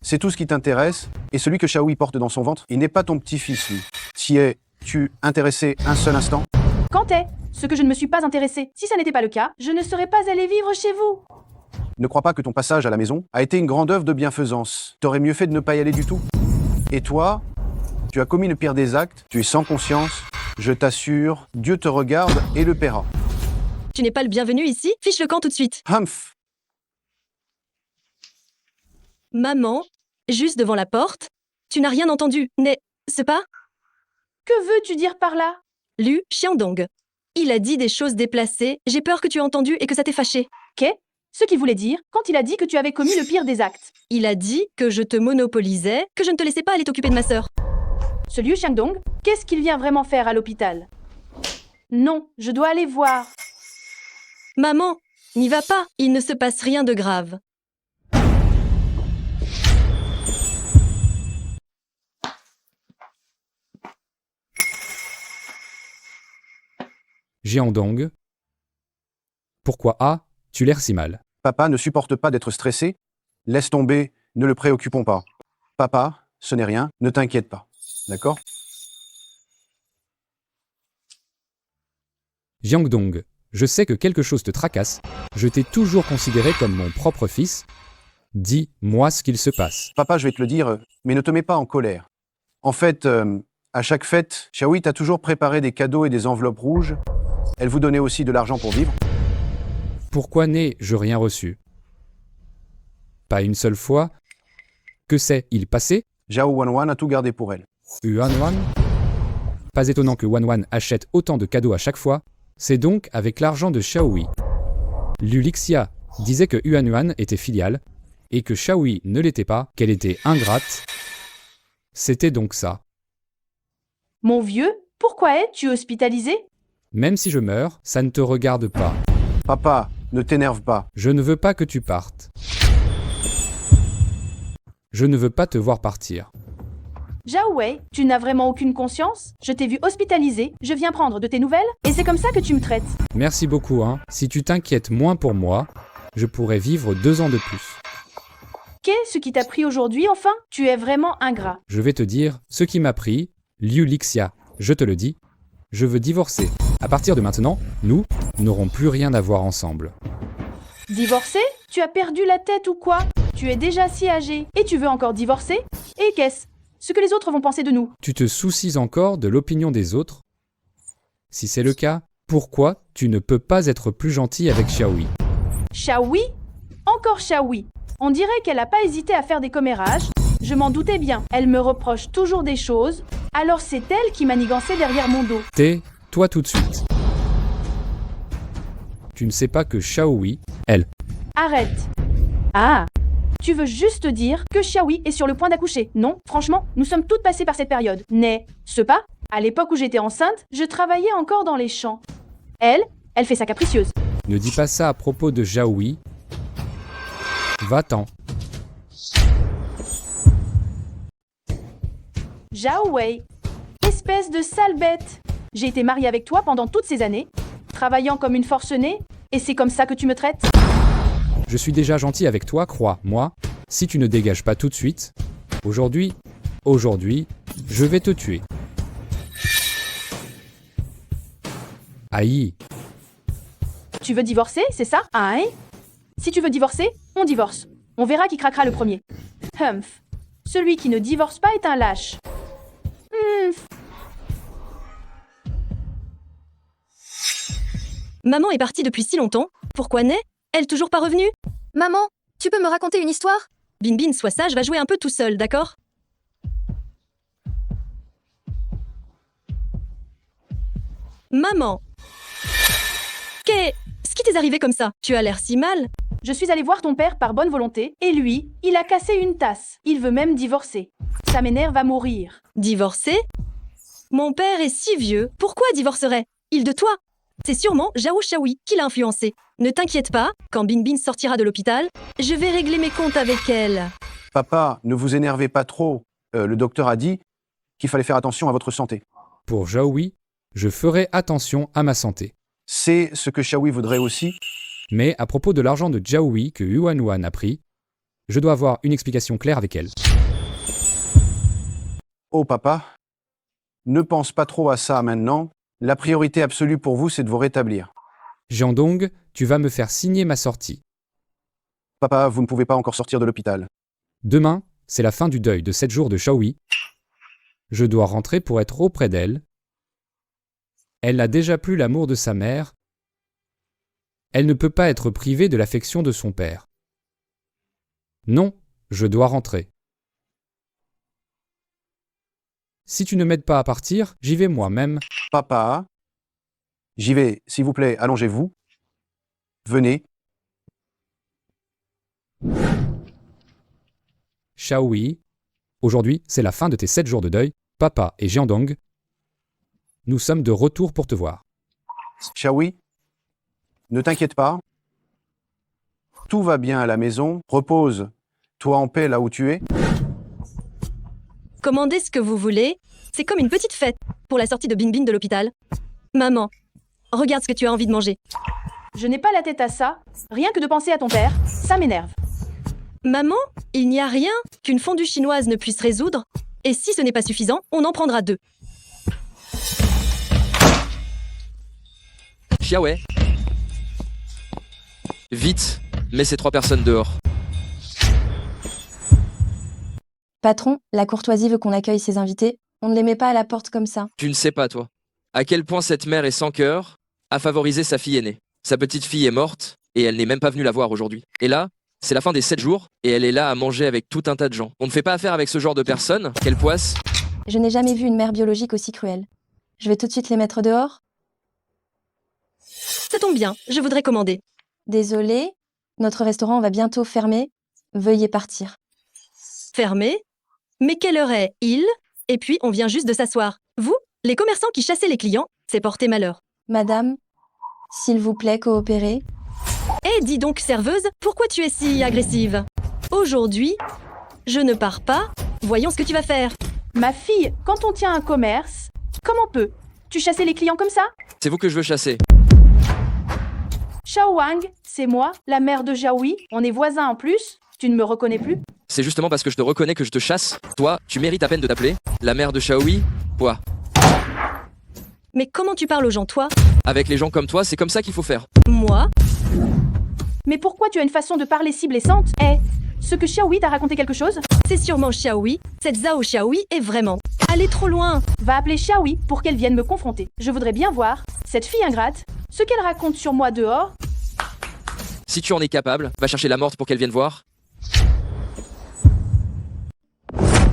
C'est tout ce qui t'intéresse, et celui que Xiaohui porte dans son ventre, il n'est pas ton petit-fils, lui. T'y es-tu intéressé un seul instant? Quand est ce que je ne me suis pas intéressée? Si ça n'était pas le cas, je ne serais pas allée vivre chez vous. Ne crois pas que ton passage à la maison a été une grande œuvre de bienfaisance. T'aurais mieux fait de ne pas y aller du tout. Et toi, tu as commis le pire des actes, tu es sans conscience. Je t'assure, Dieu te regarde et le paiera. Tu n'es pas le bienvenu ici, fiche le camp tout de suite. Humph! Maman, juste devant la porte. Tu n'as rien entendu, n'est-ce pas? Que veux-tu dire par là? Liu Xiaodong. Il a dit des choses déplacées, j'ai peur que tu aies entendu et que ça t'ait fâché. Qu'est ce qu'il voulait dire quand il a dit que tu avais commis le pire des actes? Il a dit que je te monopolisais, que je ne te laissais pas aller t'occuper de ma sœur. Ce Liu Xiaodong, qu'est-ce qu'il vient vraiment faire à l'hôpital? Non, je dois aller voir. Maman, n'y va pas, il ne se passe rien de grave. Jiandong. Pourquoi tu l'air si mal? Papa ne supporte pas d'être stressé. Laisse tomber, ne le préoccupons pas. Papa, ce n'est rien, ne t'inquiète pas. D'accord? Jiangdong, je sais que quelque chose te tracasse. Je t'ai toujours considéré comme mon propre fils. Dis-moi ce qu'il se passe. Papa, je vais te le dire, mais ne te mets pas en colère. En fait, à chaque fête, Xiaohui t'a toujours préparé des cadeaux et des enveloppes rouges. Elle vous donnait aussi de l'argent pour vivre. Pourquoi n'ai-je rien reçu? Pas une seule fois? Que s'est-il passé? Zhao Wanwan a tout gardé pour elle. Yuanwan? Pas étonnant que Wanwan achète autant de cadeaux à chaque fois. C'est donc avec l'argent de Xiaohui. Liu Lixia disait que Yuanwan était filiale, et que Xiaohui ne l'était pas, qu'elle était ingrate. C'était donc ça. Mon vieux, pourquoi es-tu hospitalisé? Même si je meurs, ça ne te regarde pas. Papa, ne t'énerve pas. Je ne veux pas que tu partes. Je ne veux pas te voir partir. Zhao Wei, tu n'as vraiment aucune conscience? Je t'ai vu hospitalisé, je viens prendre de tes nouvelles, et c'est comme ça que tu me traites. Merci beaucoup, hein. Si tu t'inquiètes moins pour moi, je pourrais vivre 2 ans de plus. Qu'est-ce qui t'a pris aujourd'hui, enfin? Tu es vraiment ingrat. Je vais te dire ce qui m'a pris, Liu Lixia, je te le dis, je veux divorcer. À partir de maintenant, nous n'aurons plus rien à voir ensemble. Divorcer? Tu as perdu la tête ou quoi? Tu es déjà si âgé, et tu veux encore divorcer? Et qu'est-ce ce que les autres vont penser de nous? Tu te soucies encore de l'opinion des autres? Si c'est le cas, pourquoi tu ne peux pas être plus gentil avec Xiaohui? Xiaohui? Encore Xiaohui. On dirait qu'elle n'a pas hésité à faire des commérages. Je m'en doutais bien. Elle me reproche toujours des choses. Alors c'est elle qui manigançait derrière mon dos. Tais-toi tout de suite. Tu ne sais pas que Xiaohui, elle... Arrête. Ah, tu veux juste dire que Xiaohui est sur le point d'accoucher? Non, franchement, nous sommes toutes passées par cette période. N'est-ce pas? À l'époque où j'étais enceinte, je travaillais encore dans les champs. Elle fait sa capricieuse. Ne dis pas ça à propos de Xiaohui. Va-t'en. Zhao Wei, espèce de sale bête. J'ai été mariée avec toi pendant toutes ces années, travaillant comme une forcenée, et c'est comme ça que tu me traites? Je suis déjà gentil avec toi, crois-moi. Si tu ne dégages pas tout de suite, aujourd'hui, je vais te tuer. Aïe. Tu veux divorcer, c'est ça? Hein? Si tu veux divorcer, on divorce. On verra qui craquera le premier. Humph. Celui qui ne divorce pas est un lâche. Maman est partie depuis si longtemps. Pourquoi n'est-elle toujours pas revenue? Maman, tu peux me raconter une histoire? Binbin, sois sage, va jouer un peu tout seul, d'accord? Maman! Qu'est-ce qui t'est arrivé comme ça? Tu as l'air si mal. Je suis allée voir ton père par bonne volonté, et lui, il a cassé une tasse. Il veut même divorcer. Ça m'énerve à mourir. Divorcer? Mon père est si vieux, pourquoi divorcerait-il de toi? C'est sûrement Zhao Xiaohui qui l'a influencé. Ne t'inquiète pas, quand Binbin sortira de l'hôpital, je vais régler mes comptes avec elle. Papa, ne vous énervez pas trop. Le docteur a dit qu'il fallait faire attention à votre santé. Pour Xiaohui, je ferai attention à ma santé. C'est ce que Xiaohui voudrait aussi. Mais à propos de l'argent de Xiaohui que Yuanwan a pris, je dois avoir une explication claire avec elle. Oh papa, ne pense pas trop à ça maintenant. La priorité absolue pour vous, c'est de vous rétablir. Jiandong, tu vas me faire signer ma sortie. Papa, vous ne pouvez pas encore sortir de l'hôpital. Demain, c'est la fin du deuil de 7 jours de Xiaohui. Je dois rentrer pour être auprès d'elle. Elle n'a déjà plus l'amour de sa mère. Elle ne peut pas être privée de l'affection de son père. Non, je dois rentrer. Si tu ne m'aides pas à partir, j'y vais moi-même. Papa, j'y vais, s'il vous plaît, allongez-vous. Venez. Xiaohui, aujourd'hui, c'est la fin de tes 7 jours de deuil. Papa et Jiandong, nous sommes de retour pour te voir. Xiaohui, ne t'inquiète pas. Tout va bien à la maison. Repose-toi en paix là où tu es. Commandez ce que vous voulez. C'est comme une petite fête pour la sortie de Bingbing de l'hôpital. Maman, regarde ce que tu as envie de manger. Je n'ai pas la tête à ça. Rien que de penser à ton père, ça m'énerve. Maman, il n'y a rien qu'une fondue chinoise ne puisse résoudre. Et si ce n'est pas suffisant, on en prendra 2. Xiaowei. Vite, mets ces 3 personnes dehors. Patron, la courtoisie veut qu'on accueille ses invités. On ne les met pas à la porte comme ça. Tu ne sais pas, toi, à quel point cette mère est sans cœur à favoriser sa fille aînée. Sa petite fille est morte et elle n'est même pas venue la voir aujourd'hui. Et là, c'est la fin des 7 jours et elle est là à manger avec tout un tas de gens. On ne fait pas affaire avec ce genre de personnes. Quelle poisse. Je n'ai jamais vu une mère biologique aussi cruelle. Je vais tout de suite les mettre dehors. Ça tombe bien, je voudrais commander. Désolée, notre restaurant va bientôt fermer. Veuillez partir. Fermé? Mais quelle heure est-il? Et puis, on vient juste de s'asseoir. Vous, les commerçants qui chassaient les clients, c'est porter malheur. Madame, s'il vous plaît, coopérez. Eh, dis donc, serveuse, pourquoi tu es si agressive? Aujourd'hui, je ne pars pas. Voyons ce que tu vas faire. Ma fille, quand on tient un commerce, comment peut tu chasser les clients comme ça? C'est vous que je veux chasser. Xiao Wang, c'est moi, la mère de Xiaohui. On est voisins en plus. Tu ne me reconnais plus? C'est justement parce que je te reconnais que je te chasse. Toi, tu mérites à peine de t'appeler la mère de Xiaohui. Quoi? Mais comment tu parles aux gens, toi? Avec les gens comme toi, c'est comme ça qu'il faut faire. Moi? Mais pourquoi tu as une façon de parler si blessante? Eh, ce que Xiaohui t'a raconté quelque chose? C'est sûrement Xiaohui. Cette Zhao Xiaohui est vraiment allée trop loin. Va appeler Xiaohui pour qu'elle vienne me confronter. Je voudrais bien voir, cette fille ingrate, ce qu'elle raconte sur moi dehors. Si tu en es capable, va chercher la morte pour qu'elle vienne voir.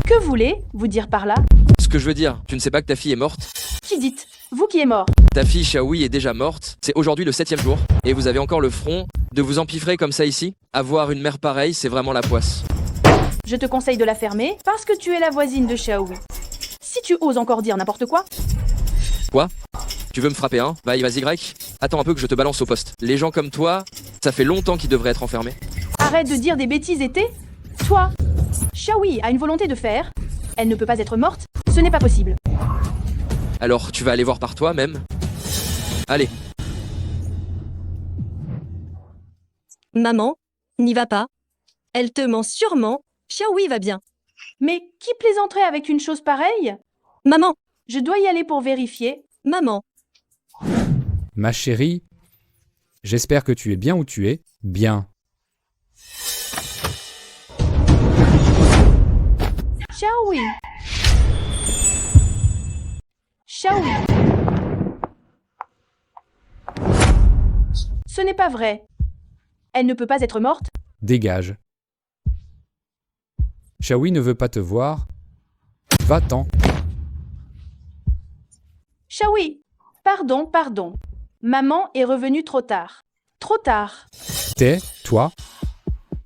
Que voulez-vous dire par là? Ce que je veux dire, tu ne sais pas que ta fille est morte? Qui dites? Vous qui est mort? Ta fille Xiaohui est déjà morte, c'est aujourd'hui le 7e jour, et vous avez encore le front de vous empiffrer comme ça ici? Avoir une mère pareille, c'est vraiment la poisse. Je te conseille de la fermer parce que tu es la voisine de Xiaohui. Si tu oses encore dire n'importe quoi... Quoi? Tu veux me frapper, hein? Vas-y, grec. Attends un peu que je te balance au poste. Les gens comme toi, ça fait longtemps qu'ils devraient être enfermés. Arrête de dire des bêtises, été. Toi, Xiaohui a une volonté de faire. Elle ne peut pas être morte, ce n'est pas possible. Alors, tu vas aller voir par toi-même? Allez. Maman, n'y va pas. Elle te ment sûrement. Xiaohui va bien. Mais qui plaisanterait avec une chose pareille? Maman! Je dois y aller pour vérifier. Maman! Ma chérie, j'espère que tu es bien où tu es. Bien. Xiaohui. Xiaohui. Ce n'est pas vrai. Elle ne peut pas être morte? Dégage. Xiaohui ne veut pas te voir. Va-t'en. Xiaohui. Pardon. Maman est revenue trop tard. Trop tard. Tais-toi.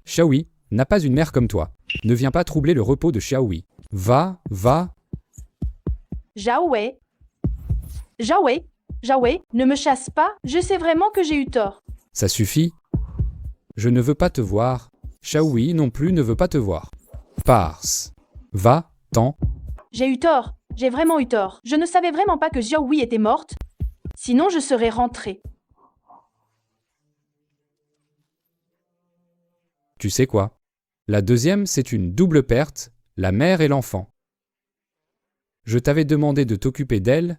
Xiaohui n'a pas une mère comme toi. Ne viens pas troubler le repos de Xiaohui. Va. Xiaohui, ne me chasse pas, je sais vraiment que j'ai eu tort. Ça suffit. Je ne veux pas te voir. Xiaohui non plus ne veut pas te voir. Parse. Va-t'en. J'ai eu tort, j'ai vraiment eu tort. Je ne savais vraiment pas que Xiaohui était morte. Sinon je serais rentrée. Tu sais quoi? La deuxième, c'est une double perte, la mère et l'enfant. Je t'avais demandé de t'occuper d'elle,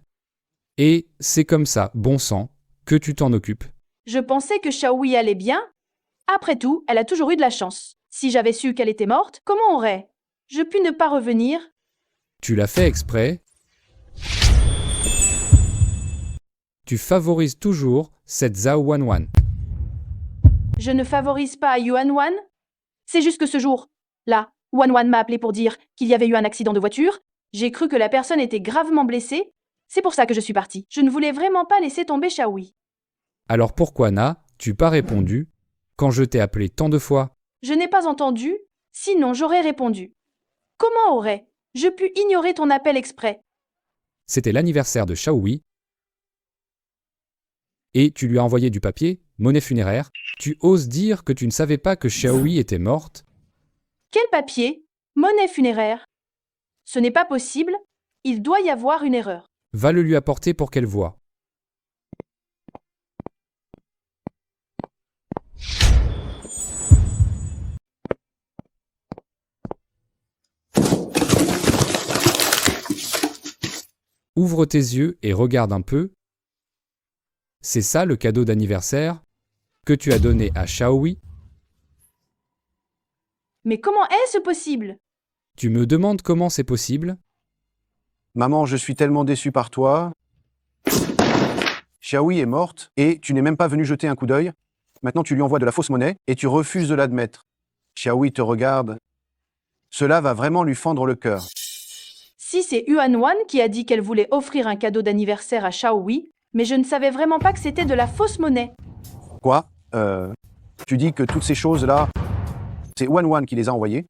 et c'est comme ça, bon sang, que tu t'en occupes. Je pensais que Xiaohui allait bien. Après tout, elle a toujours eu de la chance. Si j'avais su qu'elle était morte, comment aurais-je pu ne pas revenir? Tu l'as fait exprès. Tu favorises toujours cette Zhao Wanwan. Je ne favorise pas Yuan. C'est juste que ce jour-là, Wanwan m'a appelé pour dire qu'il y avait eu un accident de voiture. J'ai cru que la personne était gravement blessée. C'est pour ça que je suis partie. Je ne voulais vraiment pas laisser tomber Xiaohui. Alors pourquoi n'as-tu pas répondu quand je t'ai appelé tant de fois? Je n'ai pas entendu, sinon j'aurais répondu. Comment aurais-je pu ignorer ton appel exprès? C'était l'anniversaire de Xiaohui. Et tu lui as envoyé du papier, monnaie funéraire. Tu oses dire que tu ne savais pas que Xiaohui était morte? Quel papier? Monnaie funéraire? Ce n'est pas possible. Il doit y avoir une erreur. Va le lui apporter pour qu'elle voie. Ouvre tes yeux et regarde un peu. C'est ça le cadeau d'anniversaire que tu as donné à Xiaohui? Mais comment est-ce possible? Tu me demandes comment c'est possible? Maman, je suis tellement déçu par toi. Xiaohui est morte et tu n'es même pas venu jeter un coup d'œil. Maintenant, tu lui envoies de la fausse monnaie et tu refuses de l'admettre. Xiaohui te regarde. Cela va vraiment lui fendre le cœur. Si c'est Yuan qui a dit qu'elle voulait offrir un cadeau d'anniversaire à Xiaohui, mais je ne savais vraiment pas que c'était de la fausse monnaie. Quoi? Tu dis que toutes ces choses-là, c'est Wanwan qui les a envoyées?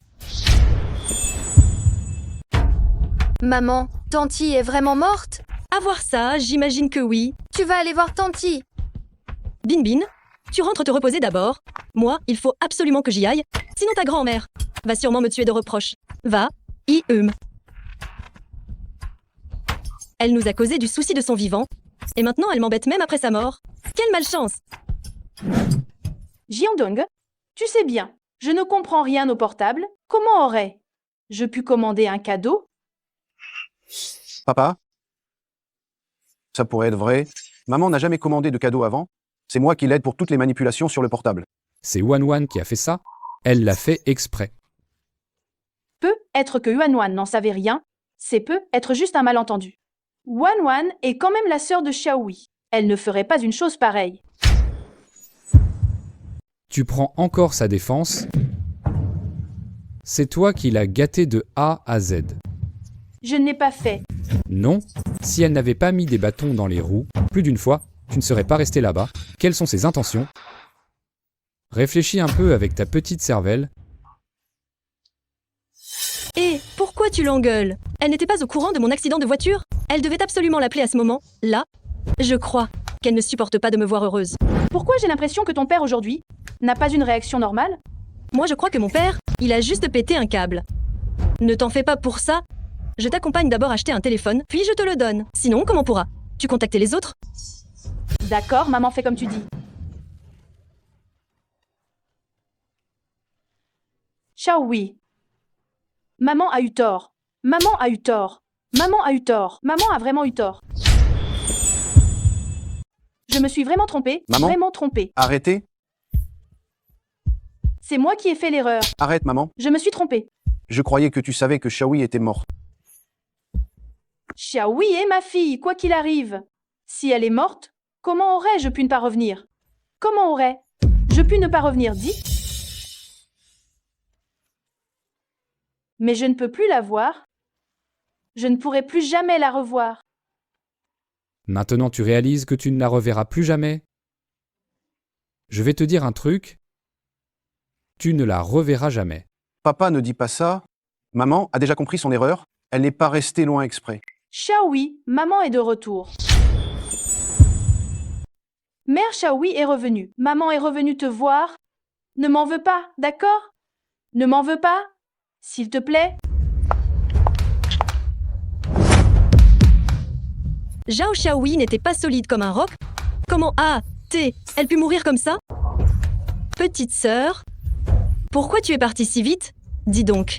Maman, Tanti est vraiment morte? À voir ça, j'imagine que oui. Tu vas aller voir Tanti. Bin, tu rentres te reposer d'abord. Moi, il faut absolument que j'y aille, sinon ta grand-mère va sûrement me tuer de reproches. Va, Elle nous a causé du souci de son vivant, et maintenant elle m'embête même après sa mort. Quelle malchance! Jiandong, tu sais bien, je ne comprends rien au portable. Comment aurais-je pu commander un cadeau? Papa? Ça pourrait être vrai. Maman n'a jamais commandé de cadeau avant. C'est moi qui l'aide pour toutes les manipulations sur le portable. C'est Wanwan qui a fait ça. Elle l'a fait exprès. Peut être que Yuan n'en savait rien. C'est peut être juste un malentendu. Wanwan est quand même la sœur de Xiaohui. Elle ne ferait pas une chose pareille. Tu prends encore sa défense. C'est toi qui l'as gâtée de A à Z. Je ne l'ai pas fait. Non, si elle n'avait pas mis des bâtons dans les roues, plus d'une fois, tu ne serais pas resté là-bas. Quelles sont ses intentions? Réfléchis un peu avec ta petite cervelle. Et pourquoi tu l'engueules? Elle n'était pas au courant de mon accident de voiture? Elle devait absolument l'appeler à ce moment-là. Je crois qu'elle ne supporte pas de me voir heureuse. Pourquoi j'ai l'impression que ton père aujourd'hui n'a pas une réaction normale? Moi je crois que mon père, il a juste pété un câble. Ne t'en fais pas pour ça. Je t'accompagne d'abord acheter un téléphone, puis je te le donne. Sinon, comment pourras-tu contacter les autres? D'accord, maman fait comme tu dis. Xiaohui. Maman a eu tort. Maman a eu tort. Maman a eu tort. Maman a vraiment eu tort. Je me suis vraiment trompée. Maman? Vraiment trompée. Arrêtez. C'est moi qui ai fait l'erreur. Arrête, maman. Je me suis trompée. Je croyais que tu savais que Xiaohui était morte. Xiaohui est ma fille, quoi qu'il arrive. Si elle est morte, comment aurais-je pu ne pas revenir? Comment aurais-je pu ne pas revenir, dis? Mais je ne peux plus la voir. Je ne pourrai plus jamais la revoir. Maintenant tu réalises que tu ne la reverras plus jamais. Je vais te dire un truc. Tu ne la reverras jamais. Papa ne dit pas ça. Maman a déjà compris son erreur. Elle n'est pas restée loin exprès. Xiaohui, maman est de retour. Mère Xiaohui est revenue. Maman est revenue te voir. Ne m'en veux pas, d'accord? Ne m'en veux pas, s'il te plaît. Zhao Xiaohui n'était pas solide comme un roc. Comment elle pu mourir comme ça? Petite sœur, Pourquoi tu es parti si vite? Dis donc.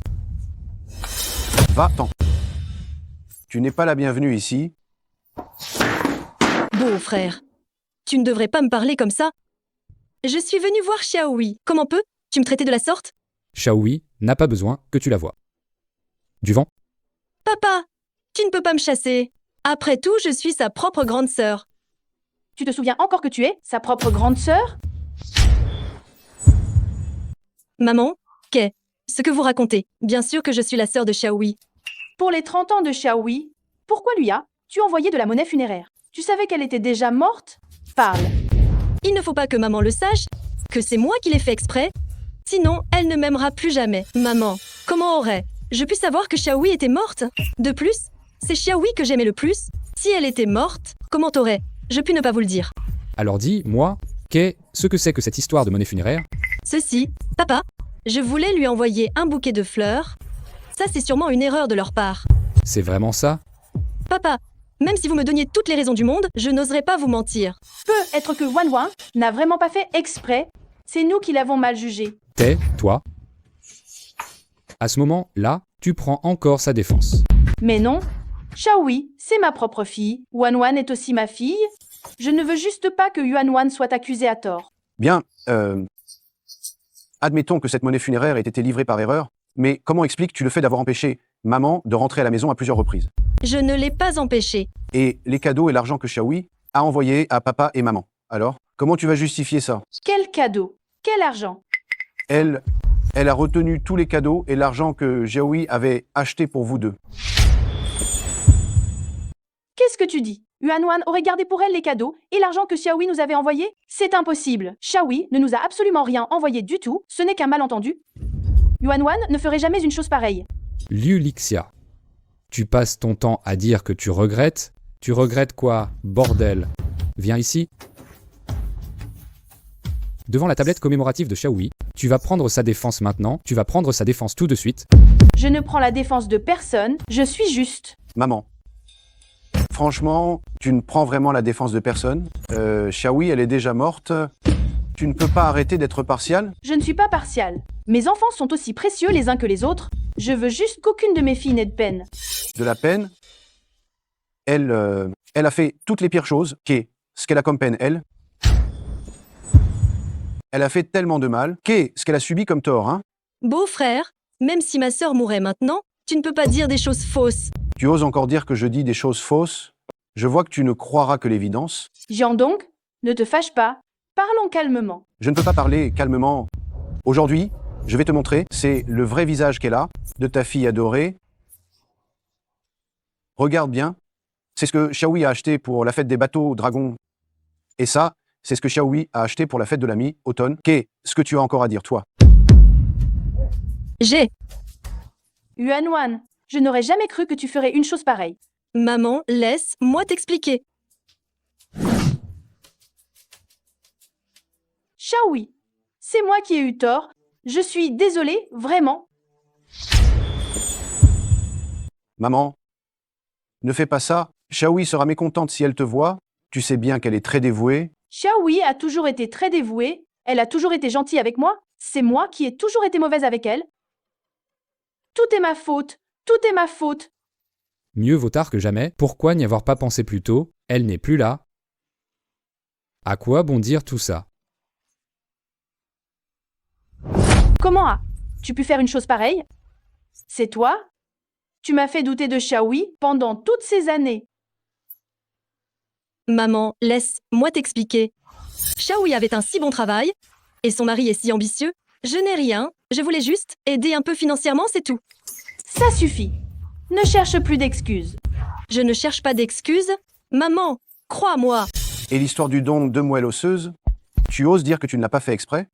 Va-t'en. Tu n'es pas la bienvenue ici. Beau frère. Tu ne devrais pas me parler comme ça. Je suis venue voir Xiaohui. Comment peux-tu me traiter de la sorte? Xiaohui n'a pas besoin que tu la vois. Du vent? Papa, tu ne peux pas me chasser. Après tout, je suis sa propre grande sœur. Tu te souviens encore que tu es sa propre grande sœur? Maman, qu'est-ce que vous racontez? Bien sûr que je suis la sœur de Xiaohui. Pour les 30 ans de Xiaohui, pourquoi lui as-tu envoyé de la monnaie funéraire? Tu savais qu'elle était déjà morte? Parle. Il ne faut pas que maman le sache, que c'est moi qui l'ai fait exprès. Sinon, elle ne m'aimera plus jamais. Maman, comment aurais-je pu savoir que Xiaohui était morte? De plus, c'est Xiaohui que j'aimais le plus. Si elle était morte, comment aurais-je pu ne pas vous le dire? Alors dis-moi, qu'est-ce que c'est que cette histoire de monnaie funéraire? Ceci, papa, je voulais lui envoyer un bouquet de fleurs. Ça, c'est sûrement une erreur de leur part. C'est vraiment ça? Papa, même si vous me donniez toutes les raisons du monde, je n'oserais pas vous mentir. Peut être que Wanwan n'a vraiment pas fait exprès. C'est nous qui l'avons mal jugé. Tais-toi. À ce moment-là, tu prends encore sa défense. Mais non. Xiaohui, c'est ma propre fille. Wanwan est aussi ma fille. Je ne veux juste pas que Yuanwan soit accusé à tort. Bien, admettons que cette monnaie funéraire ait été livrée par erreur, mais comment expliques-tu le fait d'avoir empêché maman de rentrer à la maison à plusieurs reprises? Je ne l'ai pas empêché. Et les cadeaux et l'argent que Xiaohui a envoyés à papa et maman. Alors, comment tu vas justifier ça? Quel cadeau? Quel argent? Elle a retenu tous les cadeaux et l'argent que Xiaohui avait acheté pour vous deux. Qu'est-ce que tu dis? Yuanwan aurait gardé pour elle les cadeaux et l'argent que Xiaohui nous avait envoyé? C'est impossible. Xiaohui ne nous a absolument rien envoyé du tout. Ce n'est qu'un malentendu. Yuanwan ne ferait jamais une chose pareille. Liu Lixia. Tu passes ton temps à dire que tu regrettes. Tu regrettes quoi, bordel? Viens ici. Devant la tablette commémorative de Xiaohui, tu vas prendre sa défense maintenant. Tu vas prendre sa défense tout de suite. Je ne prends la défense de personne. Je suis juste. Maman. Franchement, tu ne prends vraiment la défense de personne. Xiaohui, elle est déjà morte. Tu ne peux pas arrêter d'être partial? Je ne suis pas partial. Mes enfants sont aussi précieux les uns que les autres. Je veux juste qu'aucune de mes filles n'ait de peine. De la peine? Elle a fait toutes les pires choses. Qu'est-ce qu'elle a comme peine, elle? Elle a fait tellement de mal. Qu'est-ce qu'elle a subi comme tort, hein? Beau frère, même si ma sœur mourrait maintenant, tu ne peux pas dire des choses fausses. Tu oses encore dire que je dis des choses fausses? Je vois que tu ne croiras que l'évidence. Jean donc, ne te fâche pas. Parlons calmement. Je ne peux pas parler calmement. Aujourd'hui, je vais te montrer, c'est le vrai visage qu'elle a, de ta fille adorée. Regarde bien. C'est ce que Xiaohui a acheté pour la fête des bateaux dragons. Et ça, c'est ce que Xiaohui a acheté pour la fête de la mi-automne. Qu'est-ce que tu as encore à dire, toi? Yuanwan, je n'aurais jamais cru que tu ferais une chose pareille. Maman, laisse-moi t'expliquer. Xiaohui, c'est moi qui ai eu tort. Je suis désolée, vraiment. Maman, ne fais pas ça. Xiaohui sera mécontente si elle te voit. Tu sais bien qu'elle est très dévouée. Xiaohui a toujours été très dévouée. Elle a toujours été gentille avec moi. C'est moi qui ai toujours été mauvaise avec elle. Tout est ma faute. Tout est ma faute. Mieux vaut tard que jamais. Pourquoi n'y avoir pas pensé plus tôt? Elle n'est plus là. À quoi bon dire tout ça? Comment as-tu pu faire une chose pareille? C'est toi? Tu m'as fait douter de Xiaohui pendant toutes ces années. Maman, laisse-moi t'expliquer. Xiaohui avait un si bon travail, et son mari est si ambitieux. Je n'ai rien, je voulais juste aider un peu financièrement, c'est tout. Ça suffit. Ne cherche plus d'excuses. Je ne cherche pas d'excuses. Maman, crois-moi. Et l'histoire du don de moelle osseuse? Tu oses dire que tu ne l'as pas fait exprès?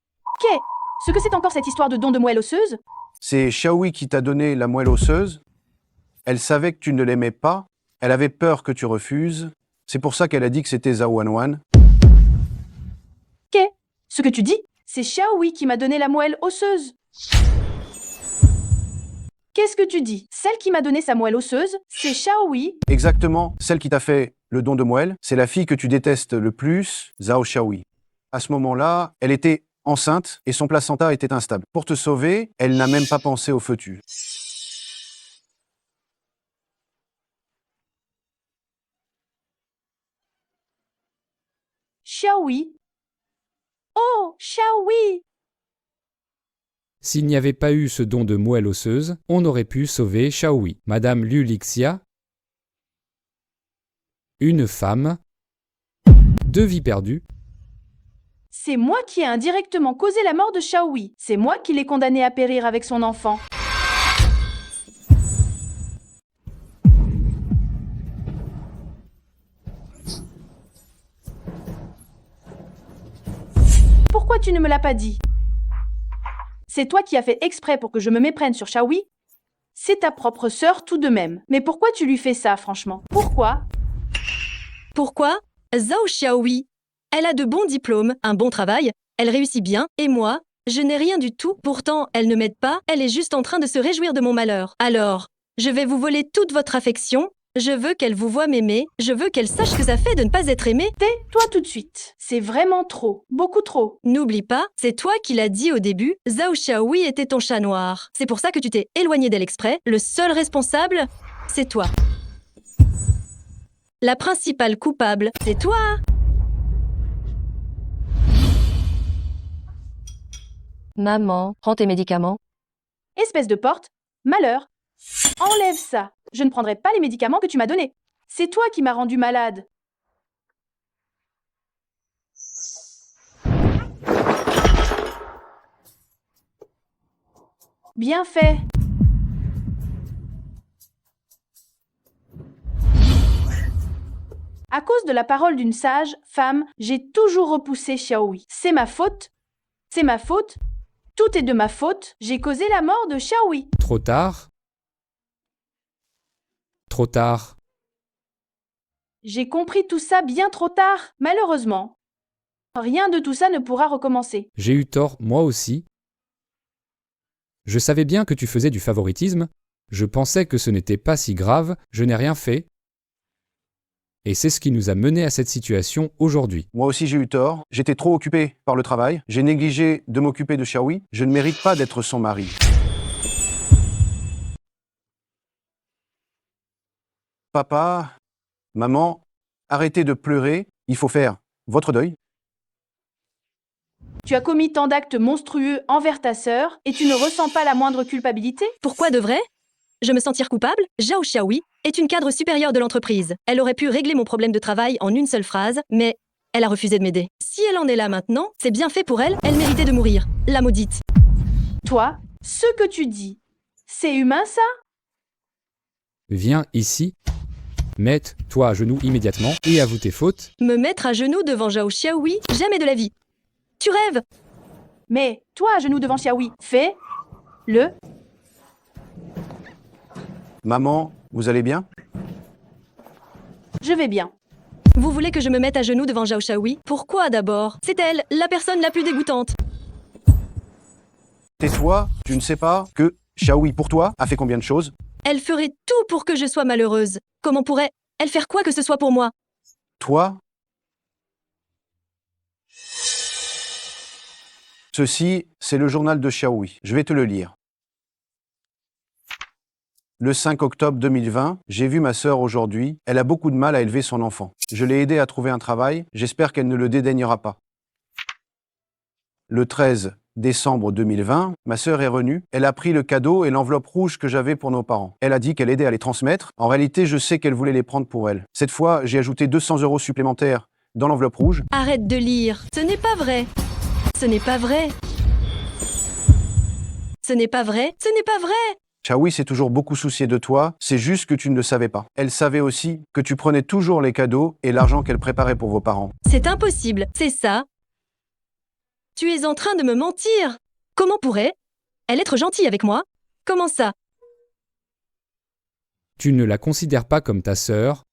Ce que c'est encore cette histoire de don de moelle osseuse? C'est Xiaohui qui t'a donné la moelle osseuse. Elle savait que tu ne l'aimais pas. Elle avait peur que tu refuses. C'est pour ça qu'elle a dit que c'était Zhao Wanwan. Ce que tu dis, c'est Xiaohui qui m'a donné la moelle osseuse. Qu'est-ce que tu dis? Celle qui m'a donné sa moelle osseuse, c'est Xiaohui. Exactement, celle qui t'a fait le don de moelle, c'est la fille que tu détestes le plus, Zhao Xiaohui. À ce moment-là, elle était enceinte et son placenta était instable. Pour te sauver, elle n'a même pas pensé au fœtus. Xiaohui. Oh, Xiaohui. S'il n'y avait pas eu ce don de moelle osseuse, on aurait pu sauver Xiaohui. Madame Liu Lixia, une femme, 2 vies perdues. C'est moi qui ai indirectement causé la mort de Xiaohui. C'est moi qui l'ai condamné à périr avec son enfant. Pourquoi tu ne me l'as pas dit? C'est toi qui as fait exprès pour que je me méprenne sur Xiaohui? C'est ta propre sœur tout de même. Mais pourquoi tu lui fais ça, franchement? Pourquoi? Pourquoi? Zhao Xiaohui. Elle a de bons diplômes, un bon travail, elle réussit bien, et moi, je n'ai rien du tout. Pourtant, elle ne m'aide pas, elle est juste en train de se réjouir de mon malheur. Alors, je vais vous voler toute votre affection, je veux qu'elle vous voie m'aimer, je veux qu'elle sache ce que ça fait de ne pas être aimée. Tais-toi tout de suite. C'est vraiment trop, beaucoup trop. N'oublie pas, c'est toi qui l'as dit au début, Zhao Xiaohui était ton chat noir. C'est pour ça que tu t'es éloigné d'elle exprès, le seul responsable, c'est toi. La principale coupable, c'est toi. Maman, prends tes médicaments. Espèce de porte, malheur. Enlève ça. Je ne prendrai pas les médicaments que tu m'as donnés. C'est toi qui m'as rendu malade. Bien fait. À cause de la parole d'une sage femme, j'ai toujours repoussé Xiaohui. C'est ma faute. C'est ma faute. Tout est de ma faute. J'ai causé la mort de Xiaohui. Trop tard. Trop tard. J'ai compris tout ça bien trop tard, malheureusement. Rien de tout ça ne pourra recommencer. J'ai eu tort, moi aussi. Je savais bien que tu faisais du favoritisme. Je pensais que ce n'était pas si grave. Je n'ai rien fait. Et c'est ce qui nous a menés à cette situation aujourd'hui. Moi aussi j'ai eu tort, j'étais trop occupé par le travail, j'ai négligé de m'occuper de Xiaohui, je ne mérite pas d'être son mari. Papa, maman, arrêtez de pleurer, il faut faire votre deuil. Tu as commis tant d'actes monstrueux envers ta sœur et tu ne ressens pas la moindre culpabilité? Pourquoi devrais je me sentir coupable? Zhao Xiaohui est une cadre supérieure de l'entreprise. Elle aurait pu régler mon problème de travail en une seule phrase, mais elle a refusé de m'aider. Si elle en est là maintenant, c'est bien fait pour elle, elle méritait de mourir. La maudite. Toi, ce que tu dis, c'est humain ça? Viens ici. Mets-toi à genoux immédiatement et avoue tes fautes. Me mettre à genoux devant Zhao Xiaohui? Jamais de la vie. Tu rêves? Mais toi à genoux devant Xiaohui, fais-le. Maman, vous allez bien? Je vais bien. Vous voulez que je me mette à genoux devant Zhao Xiaohui? Pourquoi d'abord? C'est elle, la personne la plus dégoûtante. Tais-toi, tu ne sais pas que Xiaohui pour toi a fait combien de choses? Elle ferait tout pour que je sois malheureuse. Comment pourrait-elle faire quoi que ce soit pour moi? Toi? Ceci, c'est le journal de Xiaohui. Je vais te le lire. Le 5 octobre 2020, j'ai vu ma sœur aujourd'hui. Elle a beaucoup de mal à élever son enfant. Je l'ai aidée à trouver un travail. J'espère qu'elle ne le dédaignera pas. Le 13 décembre 2020, ma sœur est revenue. Elle a pris le cadeau et l'enveloppe rouge que j'avais pour nos parents. Elle a dit qu'elle aidait à les transmettre. En réalité, je sais qu'elle voulait les prendre pour elle. Cette fois, j'ai ajouté 200 € supplémentaires dans l'enveloppe rouge. Arrête de lire. Ce n'est pas vrai. Ce n'est pas vrai. Ce n'est pas vrai. Ce n'est pas vrai. Xiaohui s'est toujours beaucoup soucié de toi, c'est juste que tu ne le savais pas. Elle savait aussi que tu prenais toujours les cadeaux et l'argent qu'elle préparait pour vos parents. C'est impossible, c'est ça. Tu es en train de me mentir. Comment pourrait-elle être gentille avec moi? Comment ça? Tu ne la considères pas comme ta sœur.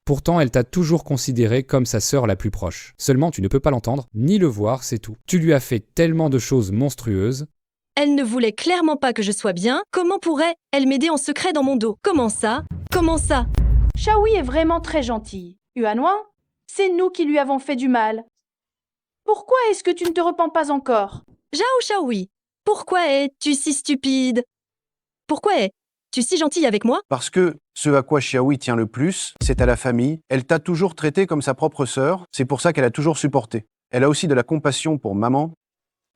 Pourtant, elle t'a toujours considéré comme sa sœur la plus proche. Seulement, tu ne peux pas l'entendre, ni le voir, c'est tout. Tu lui as fait tellement de choses monstrueuses. Elle ne voulait clairement pas que je sois bien. Comment pourrait-elle m'aider en secret dans mon dos? Comment ça? Comment ça? Xiaohui est vraiment très gentille. Yuanwan, c'est nous qui lui avons fait du mal. Pourquoi est-ce que tu ne te repens pas encore? Zhao Shaohui, pourquoi es-tu si stupide? Pourquoi es-tu si gentille avec moi? Parce que ce à quoi Xiaohui tient le plus, c'est à la famille. Elle t'a toujours traité comme sa propre sœur, c'est pour ça qu'elle a toujours supporté. Elle a aussi de la compassion pour maman.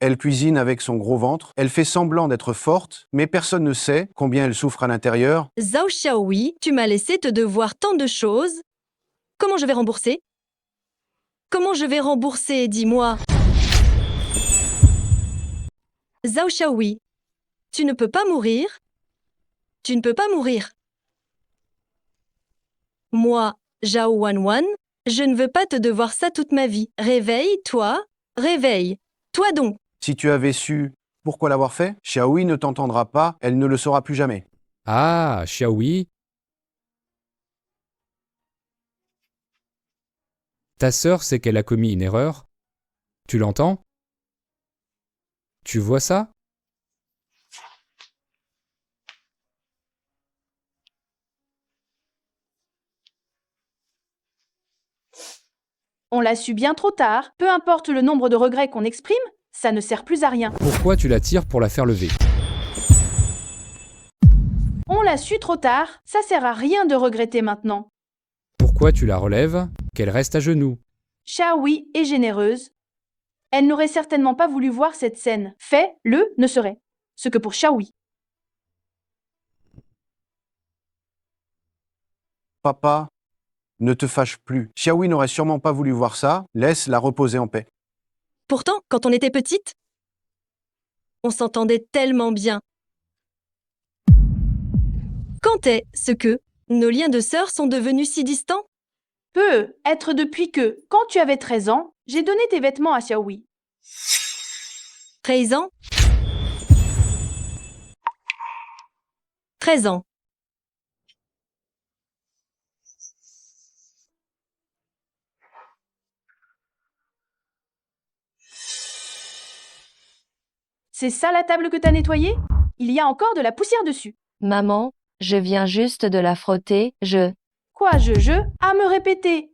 Elle cuisine avec son gros ventre. Elle fait semblant d'être forte, mais personne ne sait combien elle souffre à l'intérieur. Zhao Shaohui, tu m'as laissé te devoir tant de choses. Comment je vais rembourser? Comment je vais rembourser, dis-moi? Zhao Shaohui, tu ne peux pas mourir. Tu ne peux pas mourir. Moi, Zhao Wanwan, je ne veux pas te devoir ça toute ma vie. Réveille-toi, réveille-toi donc. Si tu avais su pourquoi l'avoir fait, Xiaohui ne t'entendra pas, elle ne le saura plus jamais. Ah, Xiaohui. Ta sœur sait qu'elle a commis une erreur? Tu l'entends? Tu vois ça? On l'a su bien trop tard. Peu importe le nombre de regrets qu'on exprime, ça ne sert plus à rien. Pourquoi tu la tires pour la faire lever? On l'a su trop tard, ça sert à rien de regretter maintenant. Pourquoi tu la relèves? Qu'elle reste à genoux. Xiaohui est généreuse. Elle n'aurait certainement pas voulu voir cette scène. Fais-le ne serait ce que pour Xiaohui. Papa, ne te fâche plus. Xiaohui n'aurait sûrement pas voulu voir ça, laisse-la reposer en paix. Pourtant, quand on était petite, on s'entendait tellement bien. Quand est-ce que nos liens de sœurs sont devenus si distants? Peut être depuis que, quand tu avais 13 ans, j'ai donné tes vêtements à Xiaohui. 13 ans? 13 ans. C'est ça la table que t'as nettoyée? Il y a encore de la poussière dessus. Maman, je viens juste de la frotter, Quoi, à me répéter,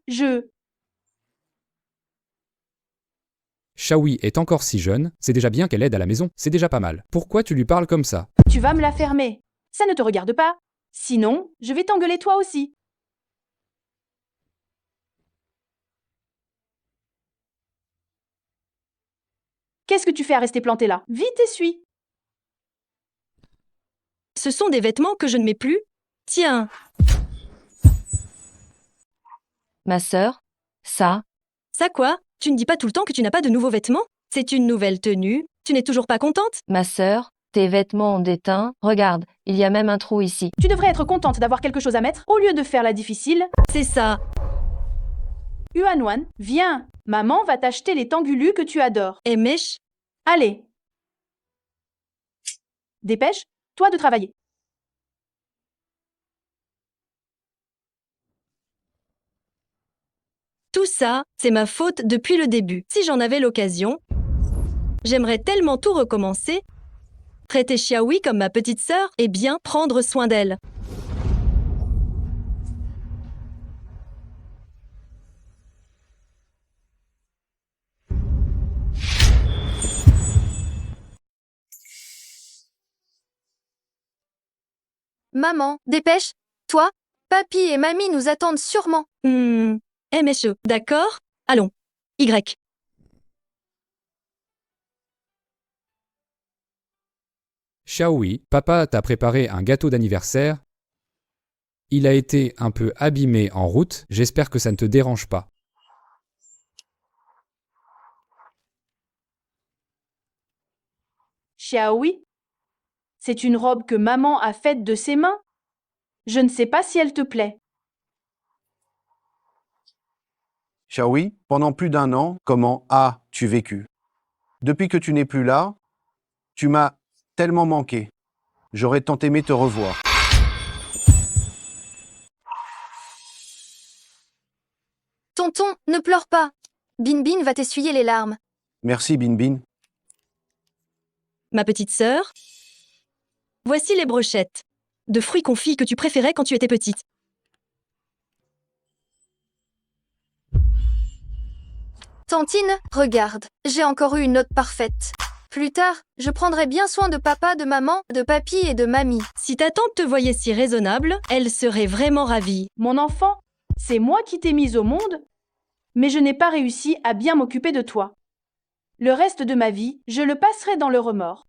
Xiaohui est encore si jeune, c'est déjà bien qu'elle aide à la maison, c'est déjà pas mal. Pourquoi tu lui parles comme ça? Tu vas me la fermer. Ça ne te regarde pas. Sinon, je vais t'engueuler toi aussi. Qu'est-ce que tu fais à rester planté là? Vite, essuie. Ce sont des vêtements que je ne mets plus. Tiens. Ma sœur, ça? Ça quoi? Tu ne dis pas tout le temps que tu n'as pas de nouveaux vêtements? C'est une nouvelle tenue. Tu n'es toujours pas contente? Ma sœur, tes vêtements ont des teints. Regarde, il y a même un trou ici. Tu devrais être contente d'avoir quelque chose à mettre au lieu de faire la difficile. C'est ça. Yuanwan, viens. Maman va t'acheter les tangulus que tu adores. Et Mèche? Allez. Dépêche-toi de travailler. Tout ça, c'est ma faute depuis le début. Si j'en avais l'occasion, j'aimerais tellement tout recommencer, traiter Xiaohui comme ma petite sœur et bien prendre soin d'elle. Maman, dépêche. Toi, papy et mamie nous attendent sûrement. MSE, d'accord? Allons. Y. Xiaohui, papa t'a préparé un gâteau d'anniversaire. Il a été un peu abîmé en route, j'espère que ça ne te dérange pas. Xiaohui, c'est une robe que maman a faite de ses mains. Je ne sais pas si elle te plaît. Xiaohui, pendant plus d'1 an, comment as-tu vécu? Depuis que tu n'es plus là, tu m'as tellement manqué. J'aurais tant aimé te revoir. Tonton, ne pleure pas. Binbin va t'essuyer les larmes. Merci, Binbin. Ma petite sœur, voici les brochettes de fruits confits que tu préférais quand tu étais petite. Tantine, regarde, j'ai encore eu une note parfaite. Plus tard, je prendrai bien soin de papa, de maman, de papy et de mamie. Si ta tante te voyait si raisonnable, elle serait vraiment ravie. Mon enfant, c'est moi qui t'ai mise au monde, mais je n'ai pas réussi à bien m'occuper de toi. Le reste de ma vie, je le passerai dans le remords.